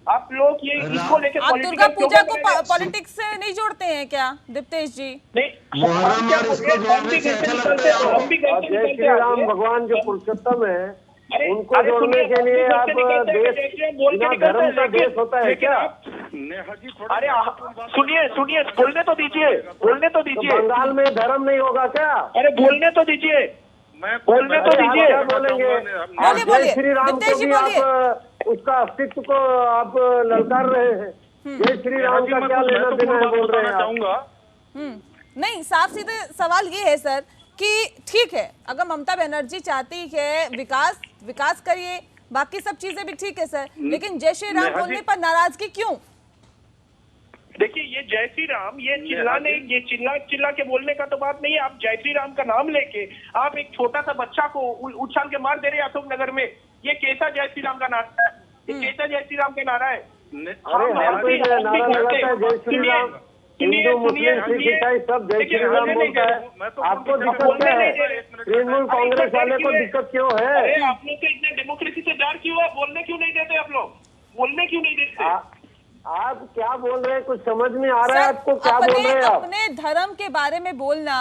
आप लोग ये इसको लेकर आप दुर्गा पूजा को पॉलिटिक्स से नहीं जोड़ते हैं क्या दिप्तेश जी? नहीं, हम भी जय श्री राम भगवान जो पुरुषोत्तम है, उनको जोड़ने के लिए आप देश बिना धर्म का देश होता है क्या? अरे सुनिए, बोलने तो दीजिए। बंगाल में धर्म नहीं होगा क्या? अरे बोलने तो दीजिए, बोलने तो दीजिए। बोलेंगे जय श्री राम को भी आप उसका अस्तित्व को आप ललकार रहे हैं। जय श्री राम का क्या लेना देना है बोल रहे हैं आप? नहीं, साफ सीधे सवाल ये है सर कि ठीक है, अगर ममता बनर्जी चाहती है विकास करिए, बाकी सब चीजें भी ठीक है सर, लेकिन जय श्री राम बोलने पर नाराजगी क्यों? देखिए, ये जय श्री राम, ये चिल्ला के बोलने का तो बात नहीं है। आप जय श्री राम का नाम लेके आप एक छोटा सा बच्चा को उछाल के मार दे रहे हैं अशोक नगर में। ये कैसा जय श्री राम का नारा है? ये कैसा जय श्री राम का नारा है? हिंदू मुस्लिम सिख ईसाई सब जय श्री राम बोलता है। आपको दिक्कत क्या है? तृणमूल कांग्रेस वाले को दिक्कत क्यों है? आप लोग के इतने डेमोक्रेसी से डर क्यों है? बोलने क्यों नहीं देते आप लोग? बोलने क्यों नहीं देते? आप क्या बोल रहे हैं? कुछ समझ में आ रहा है आपको? क्या बोल रहे हैं आप? अपने धर्म के बारे में बोलना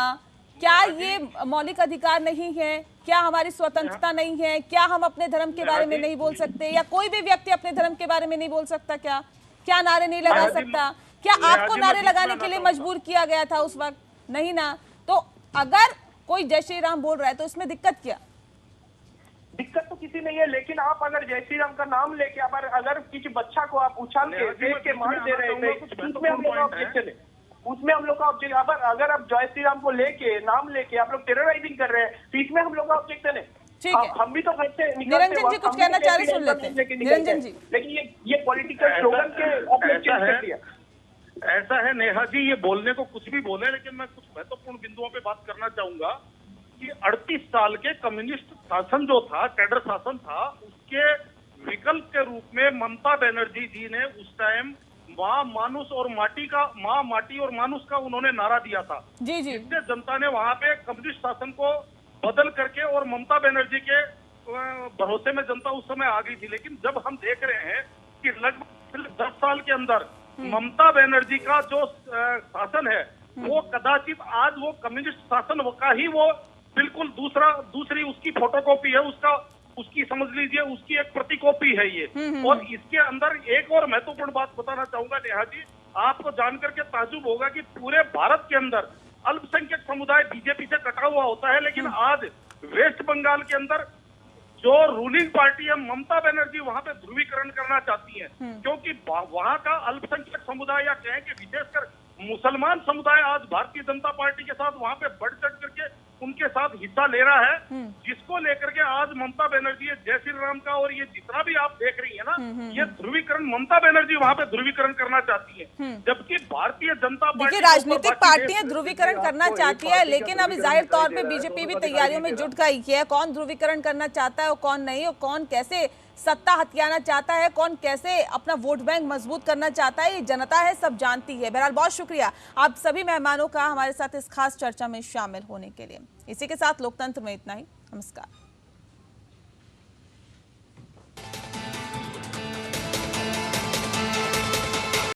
क्या ये मौलिक अधिकार नहीं है? क्या हमारी स्वतंत्रता नहीं है? क्या हम अपने धर्म के बारे में नहीं बोल सकते? या कोई भी व्यक्ति अपने धर्म के बारे में नहीं बोल सकता? क्या नारे नहीं लगा सकता? क्या आपको नारे लगाने के लिए मजबूर किया गया था उस वक्त? नहीं ना। तो अगर कोई जय श्री राम बोल रहा है तो इसमें दिक्कत क्या? दिक्कत तो किसी नहीं है, लेकिन आप अगर जय श्री राम का नाम लेके अगर किसी बच्चा को आप उछाल के देख के मार दे रहे थे, उसमें हम लोग का ऑब्जेक्शन है। उसमें हम लोग का ऑब्जेक्शन, अगर आप जय श्री राम को लेके नाम लेके आप लोग टेरराइजिंग कर रहे हैं तो इसमें हम लोग का ऑब्जेक्शन है। ठीक है, हम भी तो घर से निरंजन जी कुछ कहना चाह रहे, सुन लेते हैं निरंजन जी। लेकिन ये पॉलिटिकल स्लोगन के आपने चेंज कर दिया। ऐसा है नेहा जी, ये बोलने को कुछ भी बोले, लेकिन मैं कुछ महत्वपूर्ण बिंदुओं पे बात करना चाहूंगा कि 38 साल के कम्युनिस्ट शासन जो था, कैडर शासन था, उसके विकल्प के रूप में ममता बनर्जी जी ने उस टाइम माँ मानुष और माटी और मानुष का उन्होंने नारा दिया था। जी जी। इससे जनता ने वहां पे कम्युनिस्ट शासन को बदल करके और ममता बनर्जी के भरोसे में जनता उस समय आ गई थी। लेकिन जब हम देख रहे हैं कि लगभग 10 साल के अंदर ममता बनर्जी का जो शासन है वो कदाचित आज वो कम्युनिस्ट शासन का ही वो बिल्कुल दूसरी उसकी फोटोकॉपी है, उसकी समझ लीजिए उसकी एक प्रतिकॉपी है ये। और इसके अंदर एक और महत्वपूर्ण बात बताना चाहूंगा नेहा जी, आपको जानकर के ताज्जुब होगा कि पूरे भारत के अंदर अल्पसंख्यक समुदाय बीजेपी से कटा हुआ होता है, लेकिन आज वेस्ट बंगाल के अंदर जो रूलिंग पार्टी है ममता बनर्जी वहां पे ध्रुवीकरण करना चाहती है, क्योंकि वहां का अल्पसंख्यक समुदाय या कहें कि विशेषकर मुसलमान समुदाय आज भारतीय जनता पार्टी के साथ वहां पे बढ़ चढ़ करके उनके साथ हिस्सा ले रहा है, जिसको लेकर के आज ममता बनर्जी जय श्री राम का और ये जितना भी आप देख रही है ना, ये ध्रुवीकरण ममता बनर्जी वहां पे ध्रुवीकरण करना चाहती है, जबकि भारतीय जनता पार्टी देखिए राजनीतिक पार्टियां ध्रुवीकरण करना चाहती है, लेकिन अभी जाहिर तौर पे बीजेपी भी तैयारियों में जुट गई है। कौन ध्रुवीकरण करना चाहता है और कौन नहीं, और कौन कैसे सत्ता हथियाना चाहता है, कौन कैसे अपना वोट बैंक मजबूत करना चाहता है, ये जनता है, सब जानती है। बहरहाल बहुत शुक्रिया आप सभी मेहमानों का हमारे साथ इस खास चर्चा में शामिल होने के लिए। इसी के साथ लोकतंत्र में इतना ही। नमस्कार।